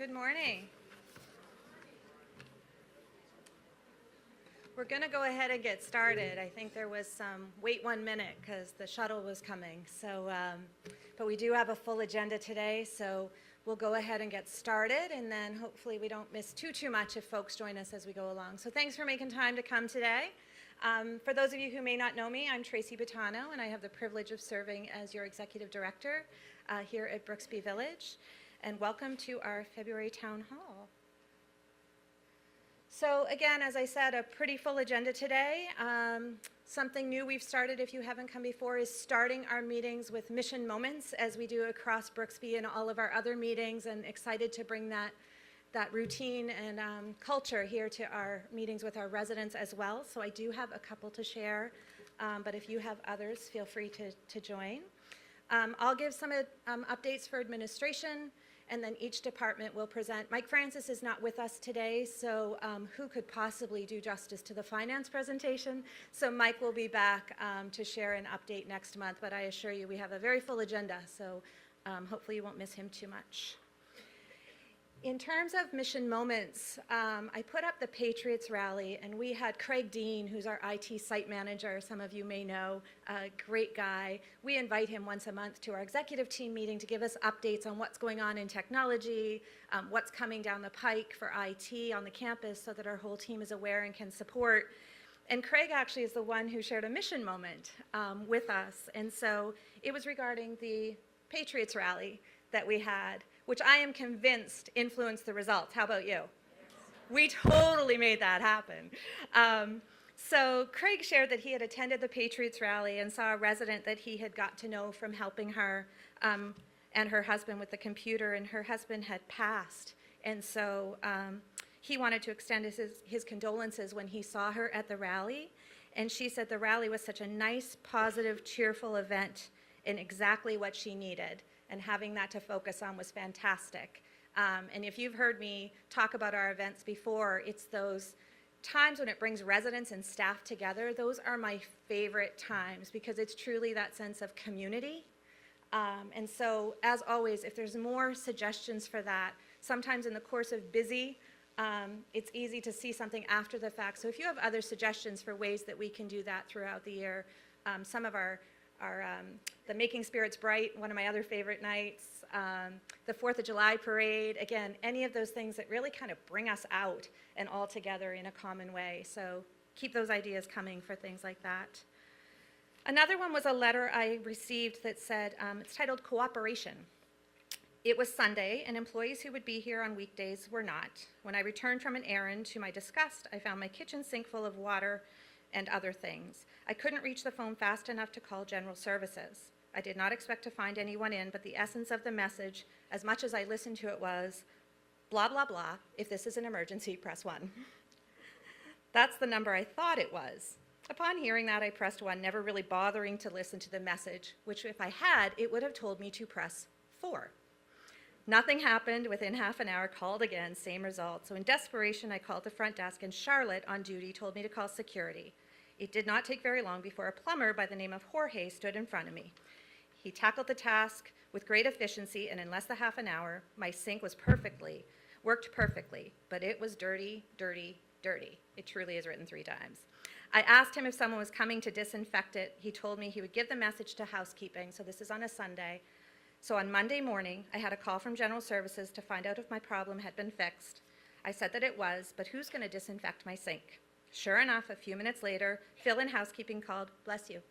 Good morning. We're going to go ahead and get started. I think there was some wait 1 minute because the shuttle was coming. But we do have a full agenda today, so we'll go ahead and get started, and then hopefully we don't miss too much if folks join us as we go along. So thanks for making time to come today. For those of you who may not know me, I'm Tracy Bottano, and I have the privilege of serving as your executive director here at Brooksby Village. And welcome to our February Town Hall. So again, as I said, a pretty full agenda today. Something new we've started, if you haven't come before, is starting our meetings with mission moments as we do across Brooksby and all of our other meetings, and excited to bring that routine and culture here to our meetings with our residents as well. So I do have a couple to share, but if you have others, feel free to join. I'll give some updates for administration, and then each department will present. Mike Francis is not with us today, so who could possibly do justice to the finance presentation? So Mike will be back to share an update next month, but I assure you we have a very full agenda, so hopefully you won't miss him too much. In terms of mission moments, I put up the Patriots rally, and we had Craig Dean, who's our IT site manager, some of you may know, a great guy. We invite him once a month to our executive team meeting to give us updates on what's going on in technology, what's coming down the pike for IT on the campus so that our whole team is aware and can support. And Craig actually is the one who shared a mission moment with us, and so it was regarding the Patriots rally that we had, which I am convinced influenced the results. How about you? We totally made that happen. So Craig shared that he had attended the Patriots rally and saw a resident that he had got to know from helping her and her husband with the computer, and her husband had passed. And so he wanted to extend his condolences when he saw her at the rally. And she said the rally was such a nice, positive, cheerful event and exactly what she needed. And having that to focus on was fantastic. And if you've heard me talk about our events before, it's those times when it brings residents and staff together. Those are my favorite times because it's truly that sense of community. And so, as always, if there's more suggestions for that, sometimes in the course of busy, it's easy to see something after the fact. So if you have other suggestions for ways that we can do that throughout the year, some of the Making Spirits Bright, one of my other favorite nights, the 4th of July parade, again, any of those things that really kind of bring us out and all together in a common way. So keep those ideas coming for things like that. Another one was a letter I received that said, it's titled Cooperation. It was Sunday, and employees who would be here on weekdays were not. When I returned from an errand, to my disgust, I found my kitchen sink full of water and other things. I couldn't reach the phone fast enough to call General Services. I did not expect to find anyone in, but the essence of the message, as much as I listened to it, was, blah, blah, blah, if this is an emergency, press 1. That's the number I thought it was. Upon hearing that, I pressed 1, never really bothering to listen to the message, which if I had, it would have told me to press 4. Nothing happened. Within half an hour, called again, same result. So in desperation, I called the front desk, and Charlotte, on duty, told me to call security. It did not take very long before a plumber by the name of Jorge stood in front of me. He tackled the task with great efficiency, and in less than half an hour, my sink worked perfectly, but it was dirty, dirty, dirty. It truly is written 3 times. I asked him if someone was coming to disinfect it. He told me he would give the message to housekeeping, so this is on a Sunday. So on Monday morning, I had a call from General Services to find out if my problem had been fixed. I said that it was, but who's going to disinfect my sink? Sure enough, a few minutes later, Phil in housekeeping called, bless you,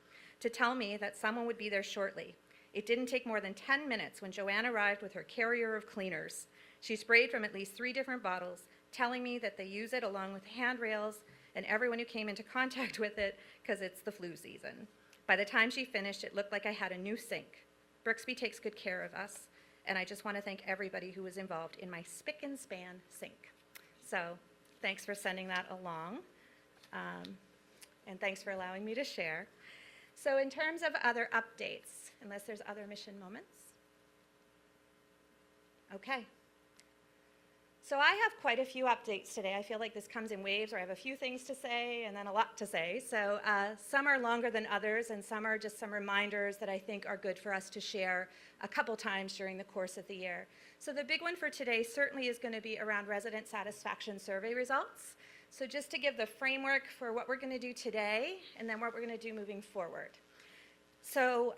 to tell me that someone would be there shortly. It didn't take more than 10 minutes when Joanne arrived with her carrier of cleaners. She sprayed from at least 3 different bottles, telling me that they use it along with handrails and everyone who came into contact with it because it's the flu season. By the time she finished, it looked like I had a new sink. Brooksby takes good care of us, and I just want to thank everybody who was involved in my spick and span sink. So thanks for sending that along, and thanks for allowing me to share. So in terms of other updates, unless there's other mission moments. Okay. So I have quite a few updates today. I feel like this comes in waves where I have a few things to say and then a lot to say. So some are longer than others, and some are just some reminders that I think are good for us to share a couple times during the course of the year. So the big one for today certainly is going to be around resident satisfaction survey results. So just to give the framework for what we're going to do today and then what we're going to do moving forward. So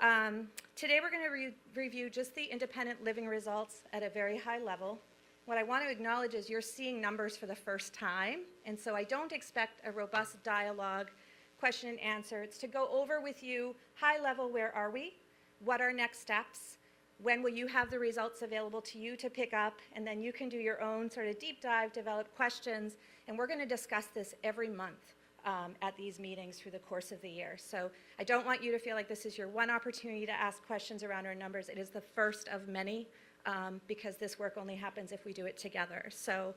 today we're going to review just the independent living results at a very high level. What I want to acknowledge is you're seeing numbers for the first time, and so I don't expect a robust dialogue, question and answer. It's to go over with you, high level, where are we? What are next steps? When will you have the results available to you to pick up? And then you can do your own sort of deep dive, develop questions, and we're going to discuss this every month at these meetings through the course of the year. So I don't want you to feel like this is your one opportunity to ask questions around our numbers. It is the first of many. Because this work only happens if we do it together. So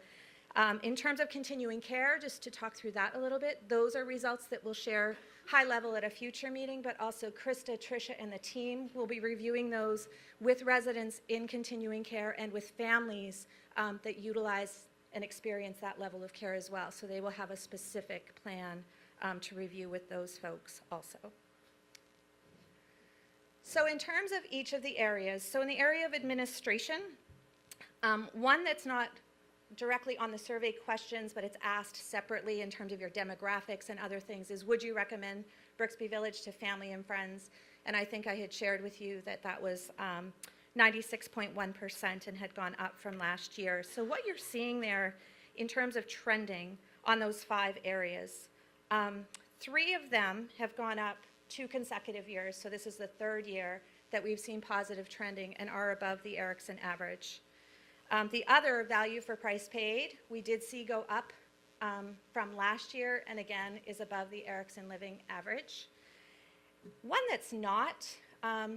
in terms of continuing care, just to talk through that a little bit, those are results that we'll share high level at a future meeting, but also Krista, Tricia, and the team will be reviewing those with residents in continuing care and with families that utilize and experience that level of care as well. So they will have a specific plan to review with those folks also. So in terms of each of the areas, so in the area of administration, one that's not directly on the survey questions, but it's asked separately in terms of your demographics and other things, is would you recommend Brooksby Village to family and friends? And I think I had shared with you that that was 96.1% and had gone up from last year. So what you're seeing there in terms of trending on those 5 areas, 3 of them have gone up 2 consecutive years, so this is the 3rd year that we've seen positive trending and are above the Erickson average. The other, value for price paid, we did see go up from last year and again is above the Erickson Living average. One that's not,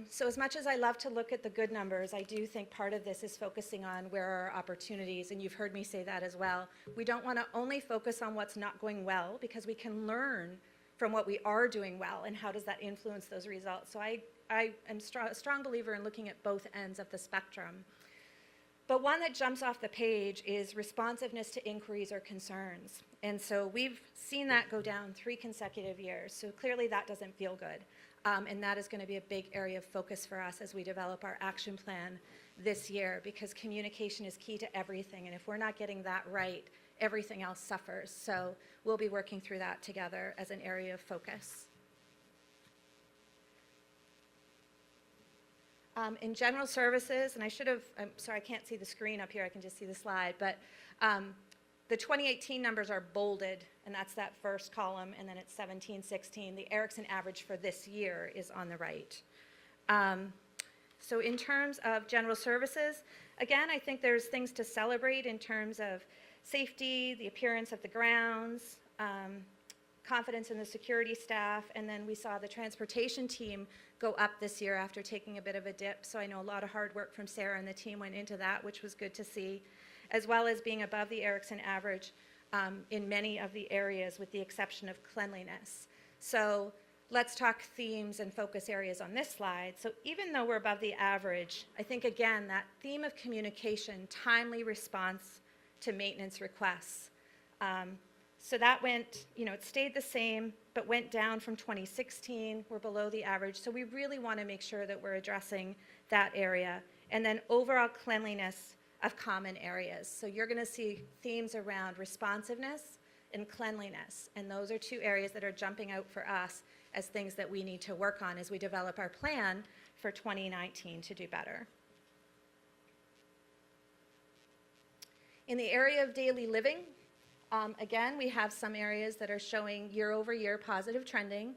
so as much as I love to look at the good numbers, I do think part of this is focusing on where are our opportunities, and you've heard me say that as well. We don't want to only focus on what's not going well because we can learn from what we are doing well and how does that influence those results. So I am a strong believer in looking at both ends of the spectrum. But one that jumps off the page is responsiveness to inquiries or concerns. And so we've seen that go down 3 consecutive years. So clearly that doesn't feel good. And that is going to be a big area of focus for us as we develop our action plan this year, because communication is key to everything. And if we're not getting that right, everything else suffers. So we'll be working through that together as an area of focus. In general services, and I'm sorry, I can't see the screen up here, I can just see the slide, but the 2018 numbers are bolded, and that's that first column, and then it's 17, 16. The Erickson average for this year is on the right. So in terms of general services, again, I think there's things to celebrate in terms of safety, the appearance of the grounds, confidence in the security staff, and then we saw the transportation team go up this year after taking a bit of a dip. So I know a lot of hard work from Sarah and the team went into that, which was good to see, as well as being above the Erickson average in many of the areas with the exception of cleanliness. So let's talk themes and focus areas on this slide. So even though we're above the average, I think again that theme of communication, timely response to maintenance requests. So that went, it stayed the same, but went down from 2016. We're below the average. So we really want to make sure that we're addressing that area. And then overall cleanliness of common areas. So you're going to see themes around responsiveness and cleanliness. And those are 2 areas that are jumping out for us as things that we need to work on as we develop our plan for 2019 to do better. In the area of daily living, again, we have some areas that are showing year-over-year positive trending,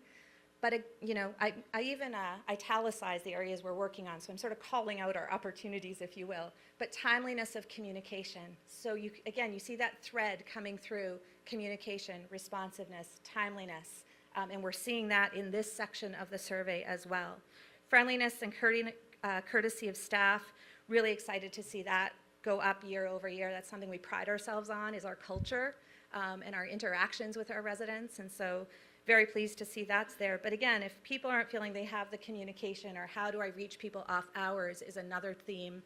but I even italicize the areas we're working on, so I'm sort of calling out our opportunities, if you will, but timeliness of communication. So you see that thread coming through: communication, responsiveness, timeliness, and we're seeing that in this section of the survey as well. Friendliness and courtesy of staff, really excited to see that go up year over year. That's something we pride ourselves on, is our culture and our interactions with our residents, and so very pleased to see that's there. But again, if people aren't feeling they have the communication, or how do I reach people off hours, is another theme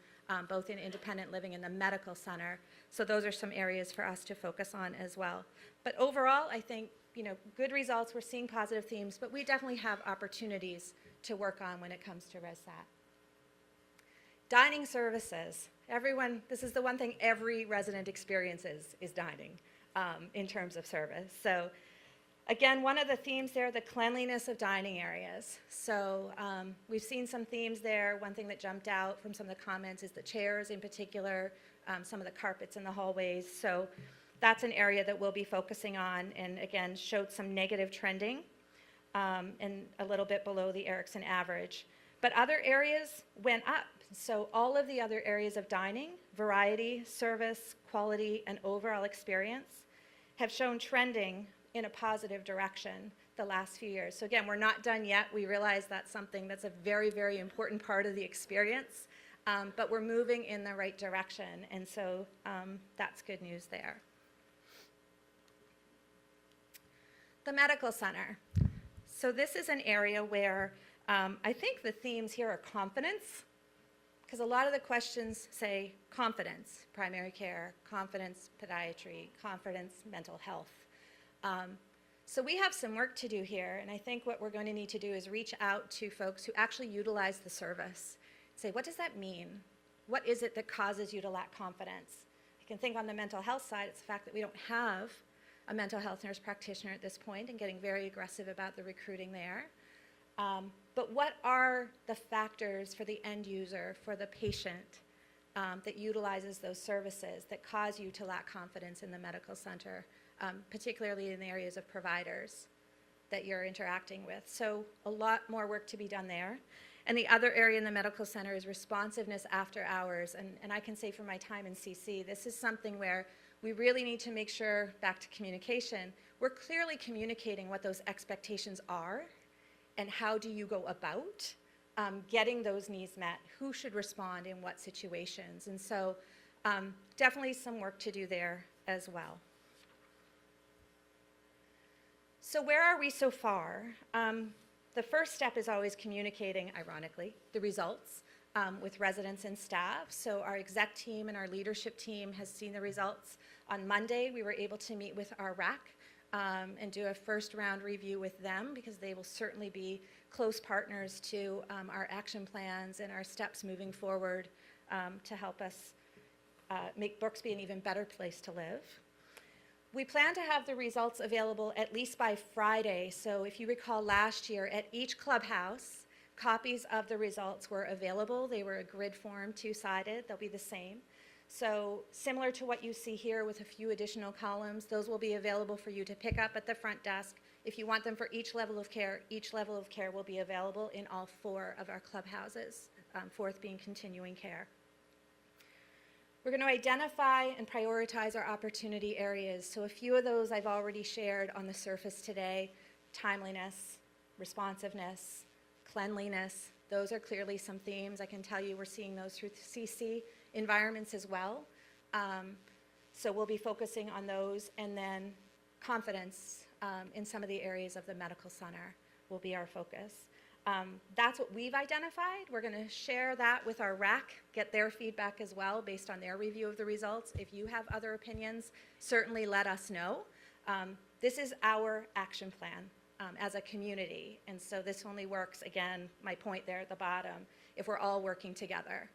both in independent living and the medical center. So those are some areas for us to focus on as well. But overall, I think, good results. We're seeing positive themes, but we definitely have opportunities to work on when it comes to ResSat. Dining services. Everyone, this is the one thing every resident experiences is dining in terms of service. So again, one of the themes there, the cleanliness of dining areas. So we've seen some themes there. One thing that jumped out from some of the comments is the chairs in particular, some of the carpets in the hallways. So that's an area that we'll be focusing on, and again, showed some negative trending and a little bit below the Erickson average. But other areas went up. So all of the other areas of dining, variety, service, quality, and overall experience have shown trending in a positive direction the last few years. So again, we're not done yet. We realize that's something that's a very, very important part of the experience, but we're moving in the right direction, and so that's good news there. The medical center. So this is an area where I think the themes here are confidence, because a lot of the questions say confidence, primary care, confidence, podiatry, confidence, mental health. So we have some work to do here, and I think what we're going to need to do is reach out to folks who actually utilize the service. Say, what does that mean? What is it that causes you to lack confidence? I can think on the mental health side, it's the fact that we don't have a mental health nurse practitioner at this point and getting very aggressive about the recruiting there. But what are the factors for the end user, for the patient, that utilizes those services that cause you to lack confidence in the medical center, particularly in the areas of providers that you're interacting with? So a lot more work to be done there. And the other area in the medical center is responsiveness after hours. And I can say from my time in CC, this is something where we really need to make sure, back to communication, we're clearly communicating what those expectations are and how do you go about getting those needs met, who should respond in what situations. And so definitely some work to do there as well. So where are we so far? The first step is always communicating, ironically, the results with residents and staff. So our exec team and our leadership team has seen the results. On Monday, we were able to meet with our RAC and do a first round review with them, because they will certainly be close partners to our action plans and our steps moving forward to help us make Brooksby an even better place to live. We plan to have the results available at least by Friday. So if you recall last year, at each clubhouse, copies of the results were available. They were a grid form, two-sided. They'll be the same. So similar to what you see here with a few additional columns, those will be available for you to pick up at the front desk. If you want them for each level of care will be available in all 4 of our clubhouses, 4th being continuing care. We're going to identify and prioritize our opportunity areas. So a few of those I've already shared on the surface today: timeliness, responsiveness, cleanliness. Those are clearly some themes. I can tell you we're seeing those through CC environments as well. So we'll be focusing on those. And then confidence in some of the areas of the medical center will be our focus. That's what we've identified. We're going to share that with our RAC, get their feedback as well based on their review of the results. If you have other opinions, certainly let us know. This is our action plan as a community, and so this only works, again, my point there at the bottom, if we're all working together.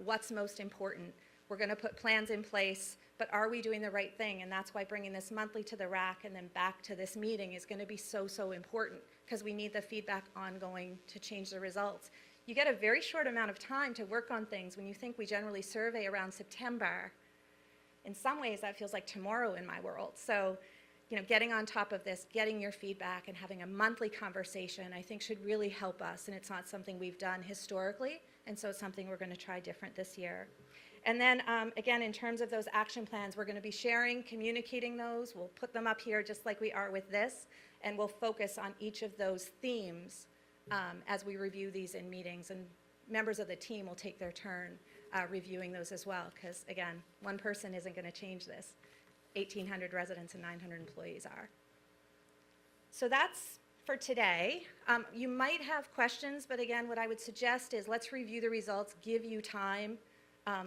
What's most important? We're going to put plans in place, but are we doing the right thing? And that's why bringing this monthly to the RAC and then back to this meeting is going to be so, so important, because we need the feedback ongoing to change the results. You get a very short amount of time to work on things when you think we generally survey around September. In some ways, that feels like tomorrow in my world. So, getting on top of this, getting your feedback and having a monthly conversation, I think should really help us. And it's not something we've done historically, and so it's something we're going to try different this year. And then, again, in terms of those action plans, we're going to be sharing, communicating those. We'll put them up here just like we are with this, and we'll focus on each of those themes as we review these in meetings. And members of the team will take their turn reviewing those as well, because, again, one person isn't going to change this. 1,800 residents and 900 employees are. So that's for today. You might have questions, but again, what I would suggest is let's review the results, give you time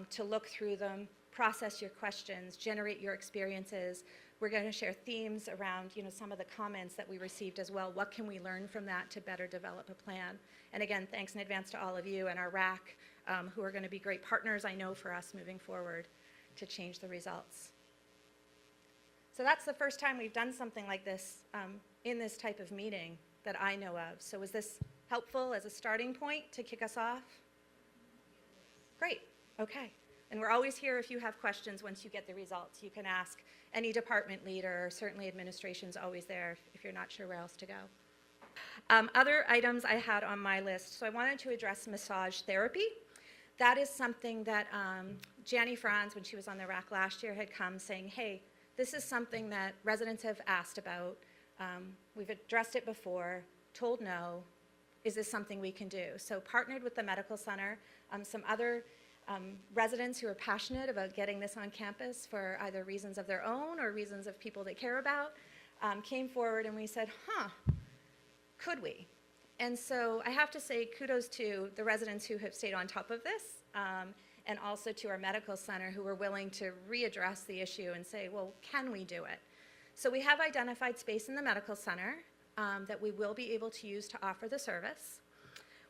to look through them, process your questions, generate your experiences. We're going to share themes around, some of the comments that we received as well. What can we learn from that to better develop a plan? And again, thanks in advance to all of you and our RAC, who are going to be great partners, I know, for us moving forward to change the results. So that's the first time we've done something like this in this type of meeting that I know of. So was this helpful as a starting point to kick us off? Great, okay. And we're always here if you have questions once you get the results. You can ask any department leader, or certainly administration's always there if you're not sure where else to go. Other items I had on my list, so I wanted to address massage therapy. That is something that Janie Franz, when she was on the RAC last year, had come saying, hey, this is something that residents have asked about. We've addressed it before, told no. Is this something we can do? So partnered with the medical center, some other residents who are passionate about getting this on campus for either reasons of their own or reasons of people they care about, came forward and we said, could we? And so I have to say kudos to the residents who have stayed on top of this, and also to our medical center who were willing to readdress the issue and say, well, can we do it? So we have identified space in the medical center that we will be able to use to offer the service.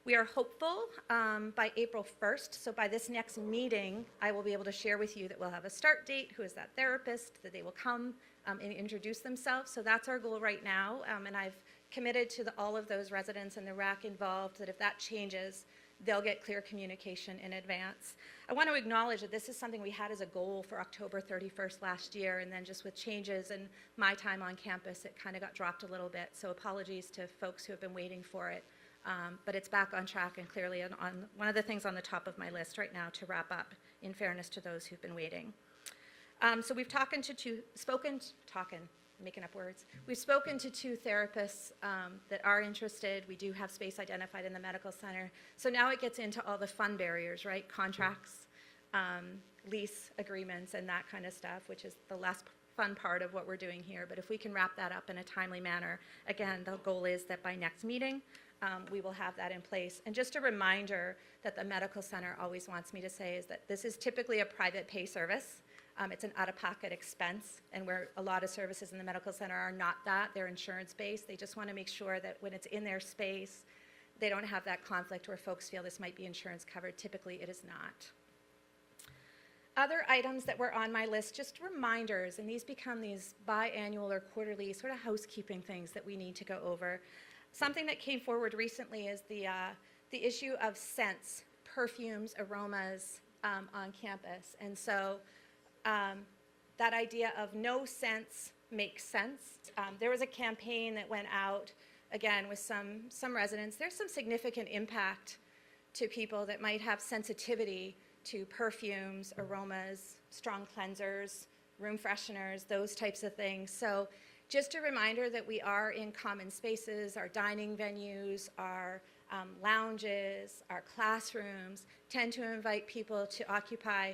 We are hopeful by April 1st, so by this next meeting, I will be able to share with you that we'll have a start date, who is that therapist, that they will come and introduce themselves. So that's our goal right now, and I've committed to all of those residents and the RAC involved that if that changes, they'll get clear communication in advance. I want to acknowledge that this is something we had as a goal for October 31st last year, and then just with changes and my time on campus, it kind of got dropped a little bit. So apologies to folks who have been waiting for it. But it's back on track and clearly on one of the things on the top of my list right now to wrap up, in fairness to those who've been waiting. So we've We've spoken to two therapists that are interested. We do have space identified in the medical center. So now it gets into all the fun barriers, right? Contracts, lease agreements, and that kind of stuff, which is the less fun part of what we're doing here. But if we can wrap that up in a timely manner, again, the goal is that by next meeting, we will have that in place. And just a reminder that the medical center always wants me to say is that this is typically a private pay service. It's an out-of-pocket expense, and where a lot of services in the medical center are not that, they're insurance-based. They just want to make sure that when it's in their space, they don't have that conflict where folks feel this might be insurance covered. Typically, it is not. Other items that were on my list, just reminders, and these become these biannual or quarterly sort of housekeeping things that we need to go over. Something that came forward recently is the issue of scents, perfumes, aromas on campus. And so that idea of no scents makes sense. There was a campaign that went out, again, with some residents. There's some significant impact to people that might have sensitivity to perfumes, aromas, strong cleansers, room fresheners, those types of things. So just a reminder that we are in common spaces, our dining venues, our lounges, our classrooms tend to invite people to occupy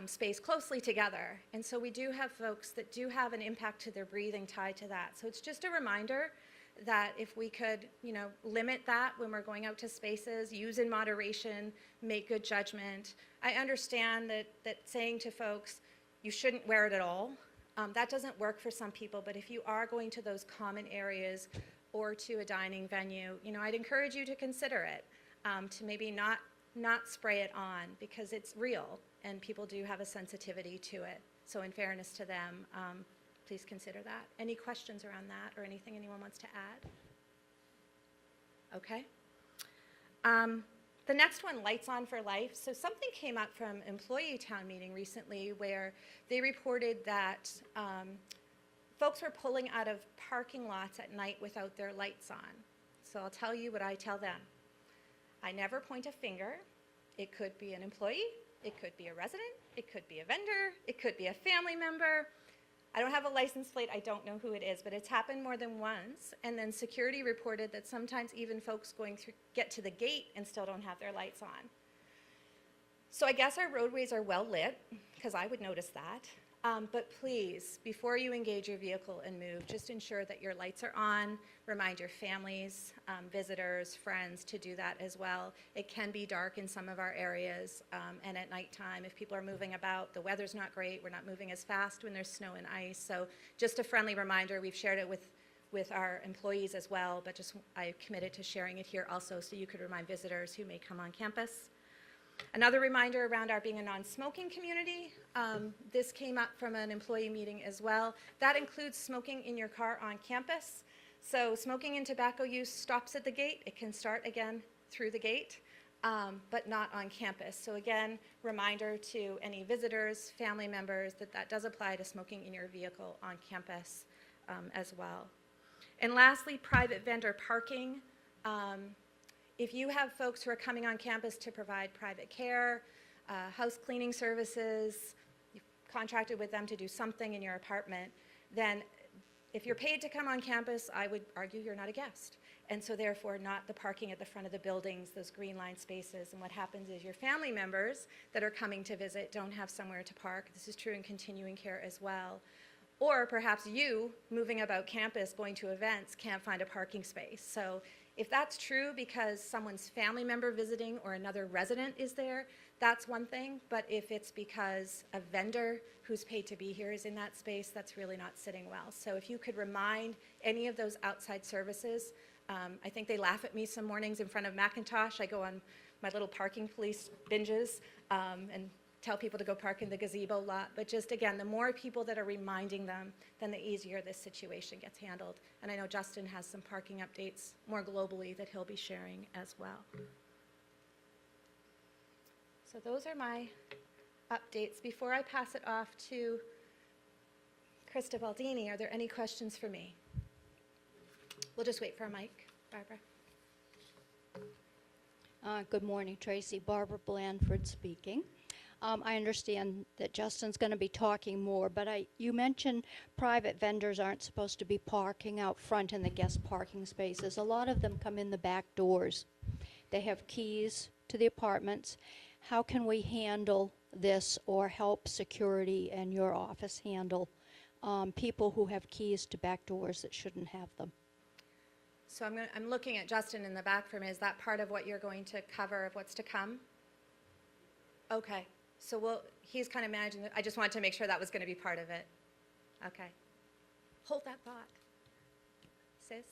space closely together. And so we do have folks that do have an impact to their breathing tied to that. So it's just a reminder that if we could, limit that when we're going out to spaces, use in moderation, make good judgment. I understand that saying to folks, you shouldn't wear it at all, that doesn't work for some people, but if you are going to those common areas or to a dining venue, I'd encourage you to consider it, to maybe not spray it on, because it's real and people do have a sensitivity to it. So in fairness to them, please consider that. Any questions around that or anything anyone wants to add? Okay. The next one, Lights On for Life. So something came up from employee town meeting recently where they reported that folks were pulling out of parking lots at night without their lights on. So I'll tell you what I tell them. I never point a finger. It could be an employee, it could be a resident, it could be a vendor, it could be a family member. I don't have a license plate, I don't know who it is, but it's happened more than once. And then security reported that sometimes even folks going through get to the gate and still don't have their lights on. So I guess our roadways are well lit, because I would notice that. But please, before you engage your vehicle and move, just ensure that your lights are on. Remind your families, visitors, friends to do that as well. It can be dark in some of our areas, and at nighttime, if people are moving about, the weather's not great, we're not moving as fast when there's snow and ice. So just a friendly reminder, we've shared it with our employees as well, but just I committed to sharing it here also so you could remind visitors who may come on campus. Another reminder around our being a non-smoking community, this came up from an employee meeting as well. That includes smoking in your car on campus. So smoking and tobacco use stops at the gate. It can start again through the gate, but not on campus. So again, reminder to any visitors, family members, that that does apply to smoking in your vehicle on campus as well. And lastly, private vendor parking. If you have folks who are coming on campus to provide private care, house cleaning services, you've contracted with them to do something in your apartment, then if you're paid to come on campus, I would argue you're not a guest. And so therefore not the parking at the front of the buildings, those green line spaces. And what happens is your family members that are coming to visit don't have somewhere to park. This is true in continuing care as well. Or perhaps you, moving about campus, going to events, can't find a parking space. So if that's true because someone's family member visiting or another resident is there, that's one thing. But if it's because a vendor who's paid to be here is in that space, that's really not sitting well. So if you could remind any of those outside services, I think they laugh at me some mornings in front of Macintosh. I go on my little parking police binges and tell people to go park in the gazebo lot. But just again, the more people that are reminding them, then the easier this situation gets handled. And I know Justin has some parking updates more globally that he'll be sharing as well. So those are my updates. Before I pass it off to Krista Baldini, are there any questions for me? We'll just wait for a mic. Barbara. Good morning, Tracy. Barbara Blandford speaking. I understand that Justin's going to be talking more, but you mentioned private vendors aren't supposed to be parking out front in the guest parking spaces. A lot of them come in the back doors. They have keys to the apartments. How can we handle this or help security and your office handle people who have keys to back doors that shouldn't have them? So I'm looking at Justin in the back for me. Is that part of what you're going to cover of what's to come? Okay. So he's kind of managing I just wanted to make sure that was going to be part of it. Okay. Hold that thought. Sis?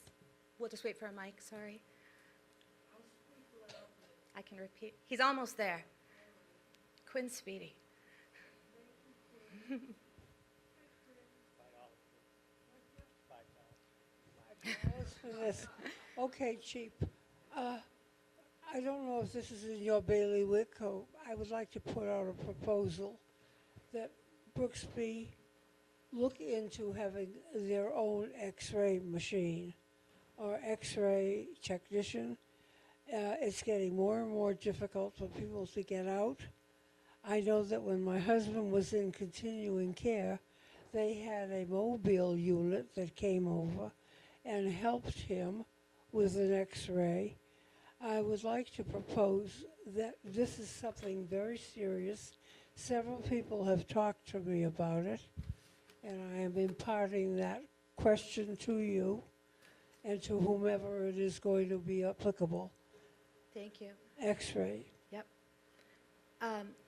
We'll just wait for a mic, sorry. I can repeat. He's almost there. Quinn Speedy. Okay, Chief. I don't know if this is in your bailiwick. I would like to put out a proposal that Brooksby look into having their own X-ray machine or X-ray technician. It's getting more and more difficult for people to get out. I know that when my husband was in continuing care, they had a mobile unit that came over and helped him with an X-ray. I would like to propose that this is something very serious. Several people have talked to me about it, and I am imparting that question to you and to whomever it is going to be applicable. Thank you. X-ray. Yep.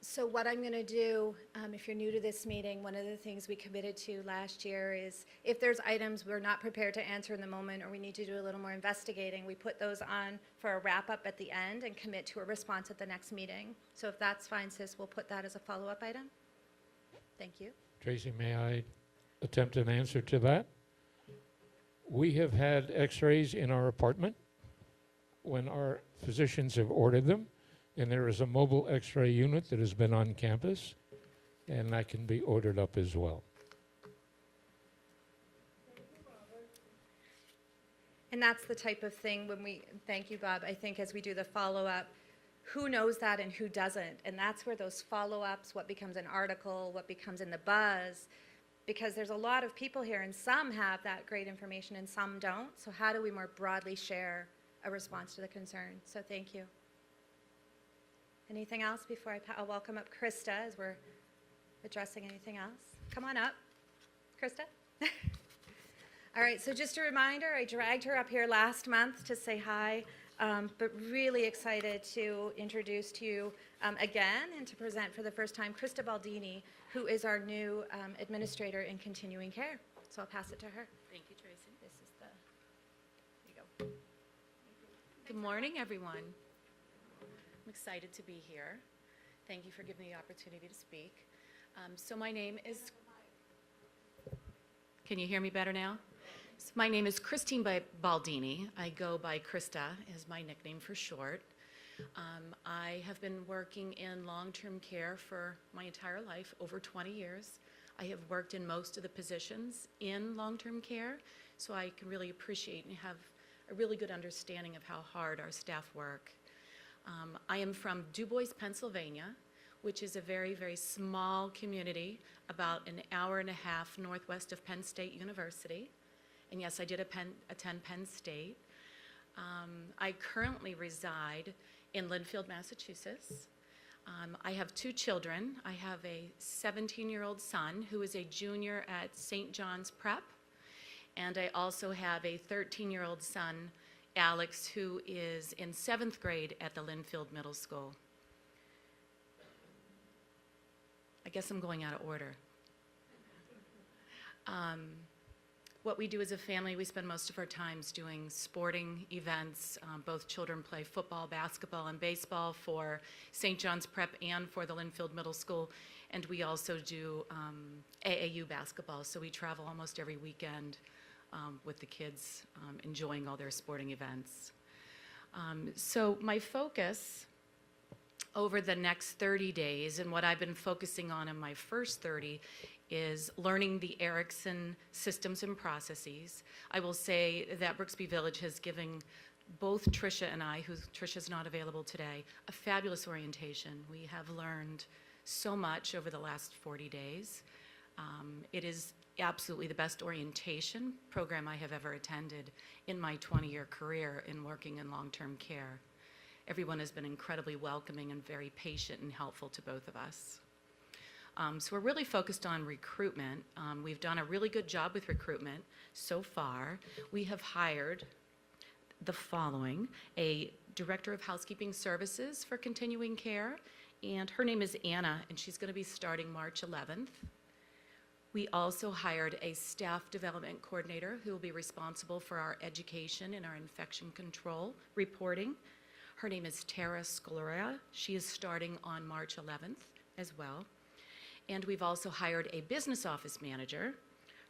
So what I'm going to do, if you're new to this meeting, one of the things we committed to last year is if there's items we're not prepared to answer in the moment or we need to do a little more investigating, we put those on for a wrap-up at the end and commit to a response at the next meeting. So if that's fine, sis, we'll put that as a follow-up item. Thank you. Tracy, may I attempt an answer to that? We have had x-rays in our apartment when our physicians have ordered them, and there is a mobile x-ray unit that has been on campus, and that can be ordered up as well. And that's the type of thing when thank you, Bob, I think as we do the follow-up, who knows that and who doesn't? And that's where those follow-ups, what becomes an article, what becomes in the buzz, because there's a lot of people here and some have that great information and some don't. So how do we more broadly share a response to the concern? So thank you. Anything else before I'll welcome up Krista as we're addressing anything else? come on up. Krista? All right, so just a reminder, I dragged her up here last month to say hi, but really excited to introduce to you again and to present for the first time Krista Baldini, who is our new administrator in continuing care. So I'll pass it to her. Thank you, Tracy. This is the, there you go. Good morning, everyone. I'm excited to be here. Thank you for giving me the opportunity to speak. So my name is, can you hear me better now? So my name is Christine Baldini. I go by Krista as my nickname for short. I have been working in long-term care for my entire life, over 20 years. I have worked in most of the positions in long-term care, so I can really appreciate and have a really good understanding of how hard our staff work. I am from DuBois, Pennsylvania, which is a very, very small community, about an hour and a half northwest of Penn State University. And yes, I did attend Penn State. I currently reside in Lynnfield, Massachusetts. I have 2 children. I have a 17-year-old son who is a junior at St. John's Prep, and I also have a 13-year-old son, Alex, who is in 7th grade at the Lynnfield Middle School. I guess I'm going out of order. What we do as a family, we spend most of our times doing sporting events. Both children play football, basketball, and baseball for St. John's Prep and for the Lynnfield Middle School. And we also do AAU basketball, so we travel almost every weekend with the kids enjoying all their sporting events. So my focus over the next 30 days, and what I've been focusing on in my first 30, is learning the Erickson systems and processes. I will say that Brooksby Village has given both Tricia and I, Tricia's not available today, a fabulous orientation. We have learned so much over the last 40 days. It is absolutely the best orientation program I have ever attended in my 20-year career in working in long-term care. Everyone has been incredibly welcoming and very patient and helpful to both of us. So we're really focused on recruitment. We've done a really good job with recruitment so far. We have hired the following: a director of housekeeping services for continuing care, and her name is Anna, and she's going to be starting March 11th. We also hired a staff development coordinator who will be responsible for our education and our infection control reporting. Her name is Tara Scaloria. She is starting on March 11th as well. And we've also hired a business office manager.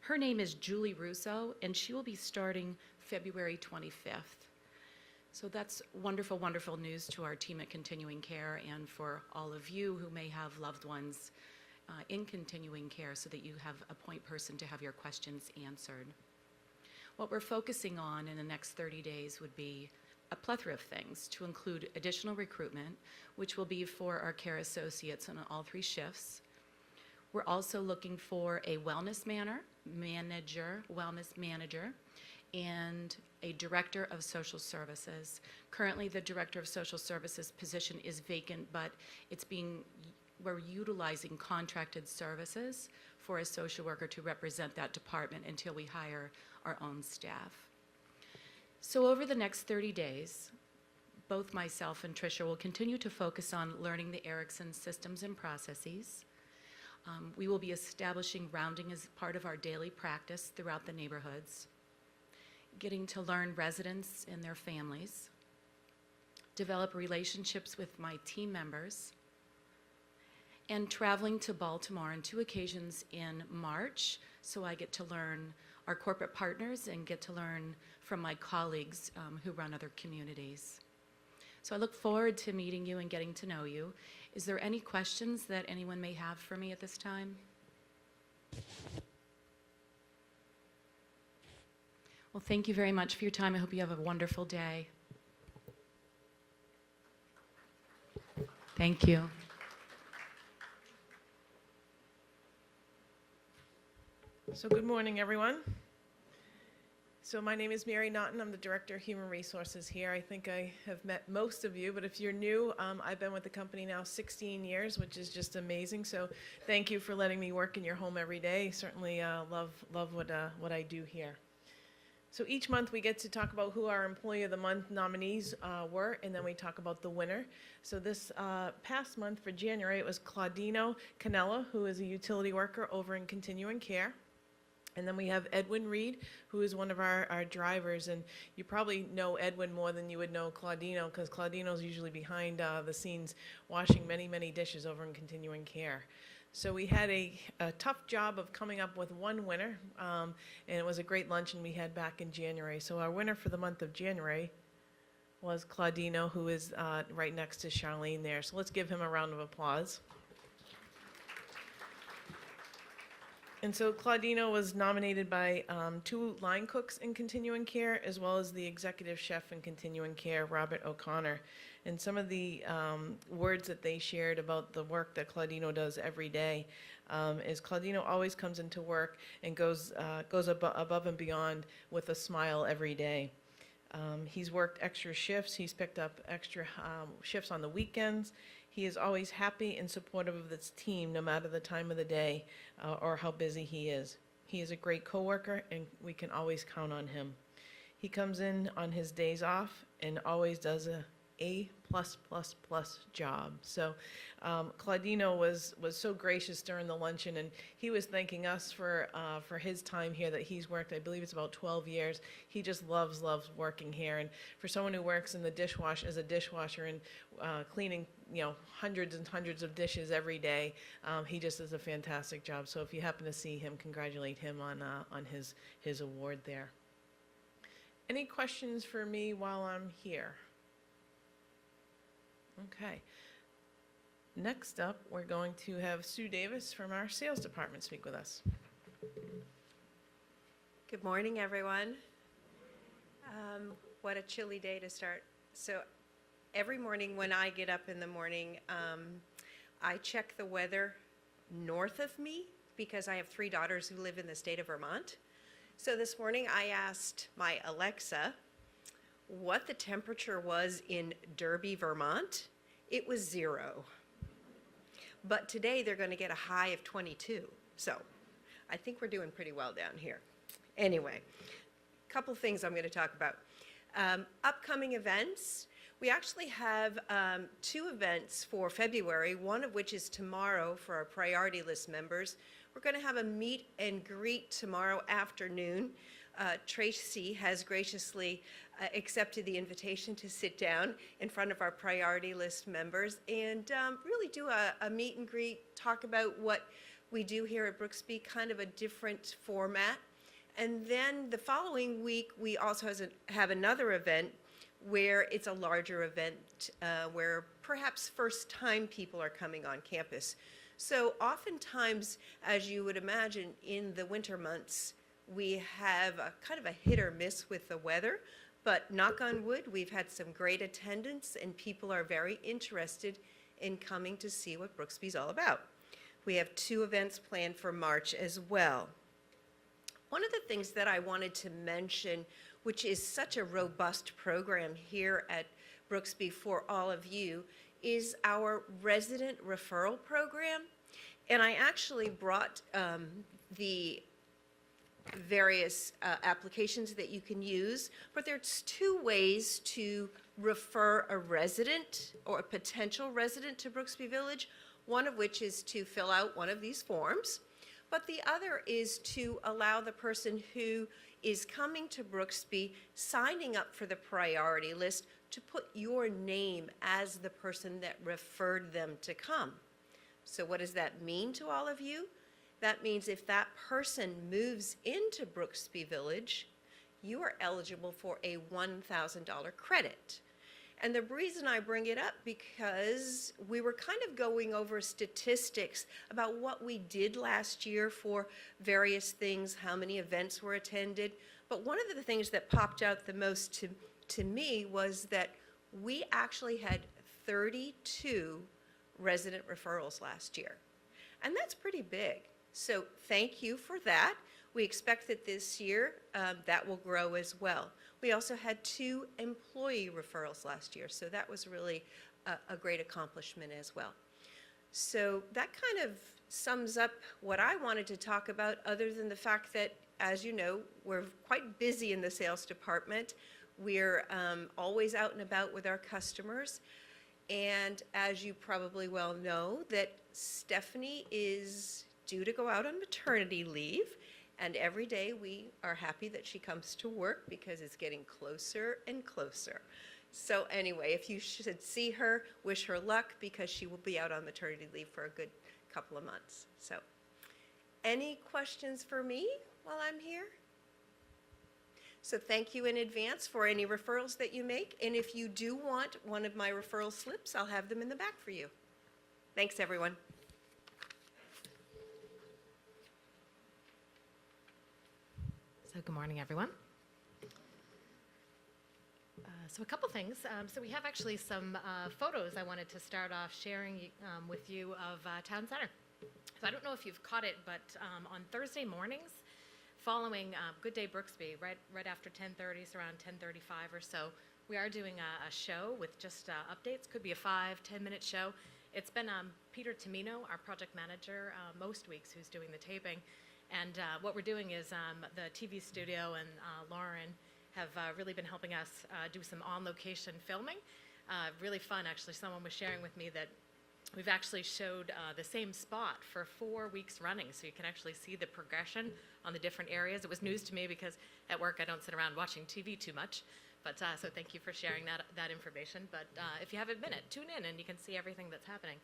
Her name is Julie Russo, and she will be starting February 25th. So that's wonderful, wonderful news to our team at Continuing Care and for all of you who may have loved ones in continuing care, so that you have a point person to have your questions answered. What we're focusing on in the next 30 days would be a plethora of things, to include additional recruitment, which will be for our care associates on all 3 shifts. We're also looking for a wellness manager, and a director of social services. Currently, the director of social services position is vacant, but we're utilizing contracted services for a social worker to represent that department until we hire our own staff. So over the next 30 days, both myself and Tricia will continue to focus on learning the Erickson systems and processes. We will be establishing rounding as part of our daily practice throughout the neighborhoods, getting to learn residents and their families, develop relationships with my team members, and traveling to Baltimore on 2 occasions in March, so I get to learn our corporate partners and get to learn from my colleagues who run other communities. So I look forward to meeting you and getting to know you. Is there any questions that anyone may have for me at this time? Well, thank you very much for your time. I hope you have a wonderful day. Thank you. So good morning, everyone. So my name is Mary Naughton. I'm the Director of Human Resources here. I think I have met most of you, but if you're new, I've been with the company now 16 years, which is just amazing. So thank you for letting me work in your home every day. Certainly love what I do here. So each month we get to talk about who our Employee of the Month nominees were, and then we talk about the winner. So this past month for January, it was Claudino Canella, who is a utility worker over in Continuing Care. And then we have Edwin Reed, who is one of our drivers. And you probably know Edwin more than you would know Claudino, because Claudino's usually behind the scenes washing many, many dishes over in Continuing Care. So we had a tough job of coming up with one winner, and it was a great luncheon we had back in January. So our winner for the month of January was Claudino, who is right next to Charlene there. So let's give him a round of applause. And so Claudino was nominated by 2 line cooks in Continuing Care, as well as the executive chef in Continuing Care, Robert O'Connor. And some of the words that they shared about the work that Claudino does every day is Claudino always comes into work and goes above and beyond with a smile every day. He's worked extra shifts. He's picked up extra shifts on the weekends. He is always happy and supportive of this team, no matter the time of the day or how busy he is. He is a great coworker, and we can always count on him. He comes in on his days off and always does a A++ job. So Claudino was so gracious during the luncheon, and he was thanking us for his time here that he's worked. I believe it's about 12 years. He just loves working here. And for someone who works in the as a dishwasher and cleaning, hundreds and hundreds of dishes every day, he just does a fantastic job. So if you happen to see him, congratulate him on his award there. Any questions for me while I'm here? Okay. Next up, we're going to have Sue Davis from our sales department speak with us. Good morning, everyone. What a chilly day to start. So every morning when I get up in the morning, I check the weather north of me because I have 3 daughters who live in the state of Vermont. So this morning I asked my Alexa what the temperature was in Derby, Vermont. It was 0. But today they're going to get a high of 22. So I think we're doing pretty well down here. Anyway, a couple things I'm going to talk about. Upcoming events. We actually have 2 events for February, one of which is tomorrow for our priority list members. We're going to have a meet and greet tomorrow afternoon. Tracy has graciously accepted the invitation to sit down in front of our priority list members and really do a meet and greet, talk about what we do here at Brooksby, kind of a different format. And then the following week, we also have another event where it's a larger event where perhaps first-time people are coming on campus. So oftentimes, as you would imagine, in the winter months, we have a kind of a hit or miss with the weather, but knock on wood, we've had some great attendance and people are very interested in coming to see what Brooksby's all about. We have 2 events planned for March as well. One of the things that I wanted to mention, which is such a robust program here at Brooksby for all of you, is our resident referral program. And I actually brought the various applications that you can use, but there's 2 ways to refer a resident or a potential resident to Brooksby Village, one of which is to fill out one of these forms, but the other is to allow the person who is coming to Brooksby, signing up for the priority list, to put your name as the person that referred them to come. So what does that mean to all of you? That means if that person moves into Brooksby Village, you are eligible for a $1,000 credit. And the reason I bring it up, because we were kind of going over statistics about what we did last year for various things, how many events were attended. But one of the things that popped out the most to me was that we actually had 32 resident referrals last year. And that's pretty big. So thank you for that. We expect that this year that will grow as well. We also had 2 employee referrals last year, so that was really a great accomplishment as well. So that kind of sums up what I wanted to talk about, other than the fact that, as you know, we're quite busy in the sales department. We're always out and about with our customers. And as you probably well know, that Stephanie is due to go out on maternity leave. And every day we are happy that she comes to work because it's getting closer and closer. So anyway, if you should see her, wish her luck, because she will be out on maternity leave for a good couple of months. So any questions for me while I'm here? So thank you in advance for any referrals that you make. And if you do want one of my referral slips, I'll have them in the back for you. Thanks, everyone. So good morning, everyone. So a couple things. So we have actually some photos I wanted to start off sharing with you of Town Center. So I don't know if you've caught it, but on Thursday mornings, following Good Day Brooksby, right after 10:30, so around 10:35 or so, we are doing a show with just updates. Could be a 5-10 minute show. It's been Peter Tamino, our project manager, most weeks, who's doing the taping. And what we're doing is the TV studio and Lauren have really been helping us do some on-location filming. Really fun, actually. Someone was sharing with me that we've actually showed the same spot for 4 weeks running, so you can actually see the progression on the different areas. It was news to me because at work I don't sit around watching TV too much, but so thank you for sharing that information. But if you have a minute, tune in and you can see everything that's happening.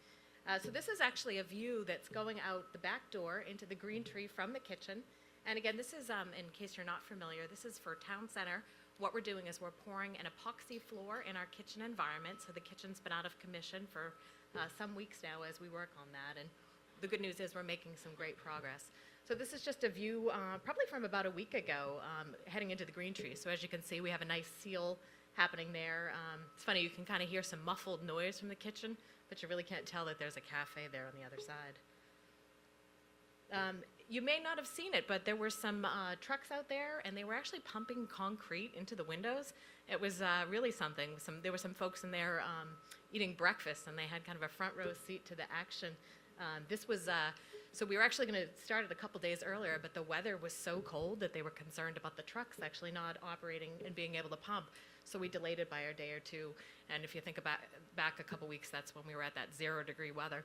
So this is actually a view that's going out the back door into the green tree from the kitchen. And again, this is, in case you're not familiar, this is for Town Center. What we're doing is we're pouring an epoxy floor in our kitchen environment. So the kitchen's been out of commission for some weeks now as we work on that. And the good news is we're making some great progress. So this is just a view probably from about a week ago heading into the green tree. So as you can see, we have a nice seal happening there. It's funny, you can kind of hear some muffled noise from the kitchen, but you really can't tell that there's a cafe there on the other side. You may not have seen it, but there were some trucks out there, and they were actually pumping concrete into the windows. It was really something. There were some folks in there eating breakfast, and they had kind of a front row seat to the action. This was, so we were actually going to start it a couple days earlier, but the weather was so cold that they were concerned about the trucks actually not operating and being able to pump. So we delayed it by a day or two. And if you think about back a couple weeks, that's when we were at that 0-degree weather.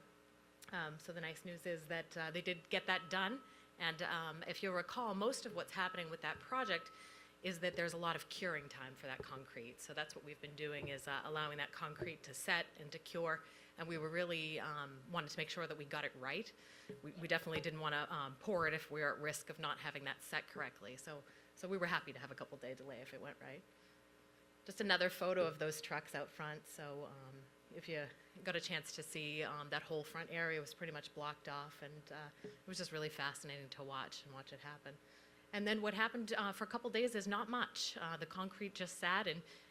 So the nice news is that they did get that done. And if you'll recall, most of what's happening with that project is that there's a lot of curing time for that concrete. So that's what we've been doing, is allowing that concrete to set and to cure. And we were really wanted to make sure that we got it right. We definitely didn't want to pour it if we were at risk of not having that set correctly. So we were happy to have a couple day delay if it went right. Just another photo of those trucks out front. So if you got a chance to see, that whole front area was pretty much blocked off, and it was just really fascinating to watch it happen. And then what happened for a couple days is not much. The concrete just sat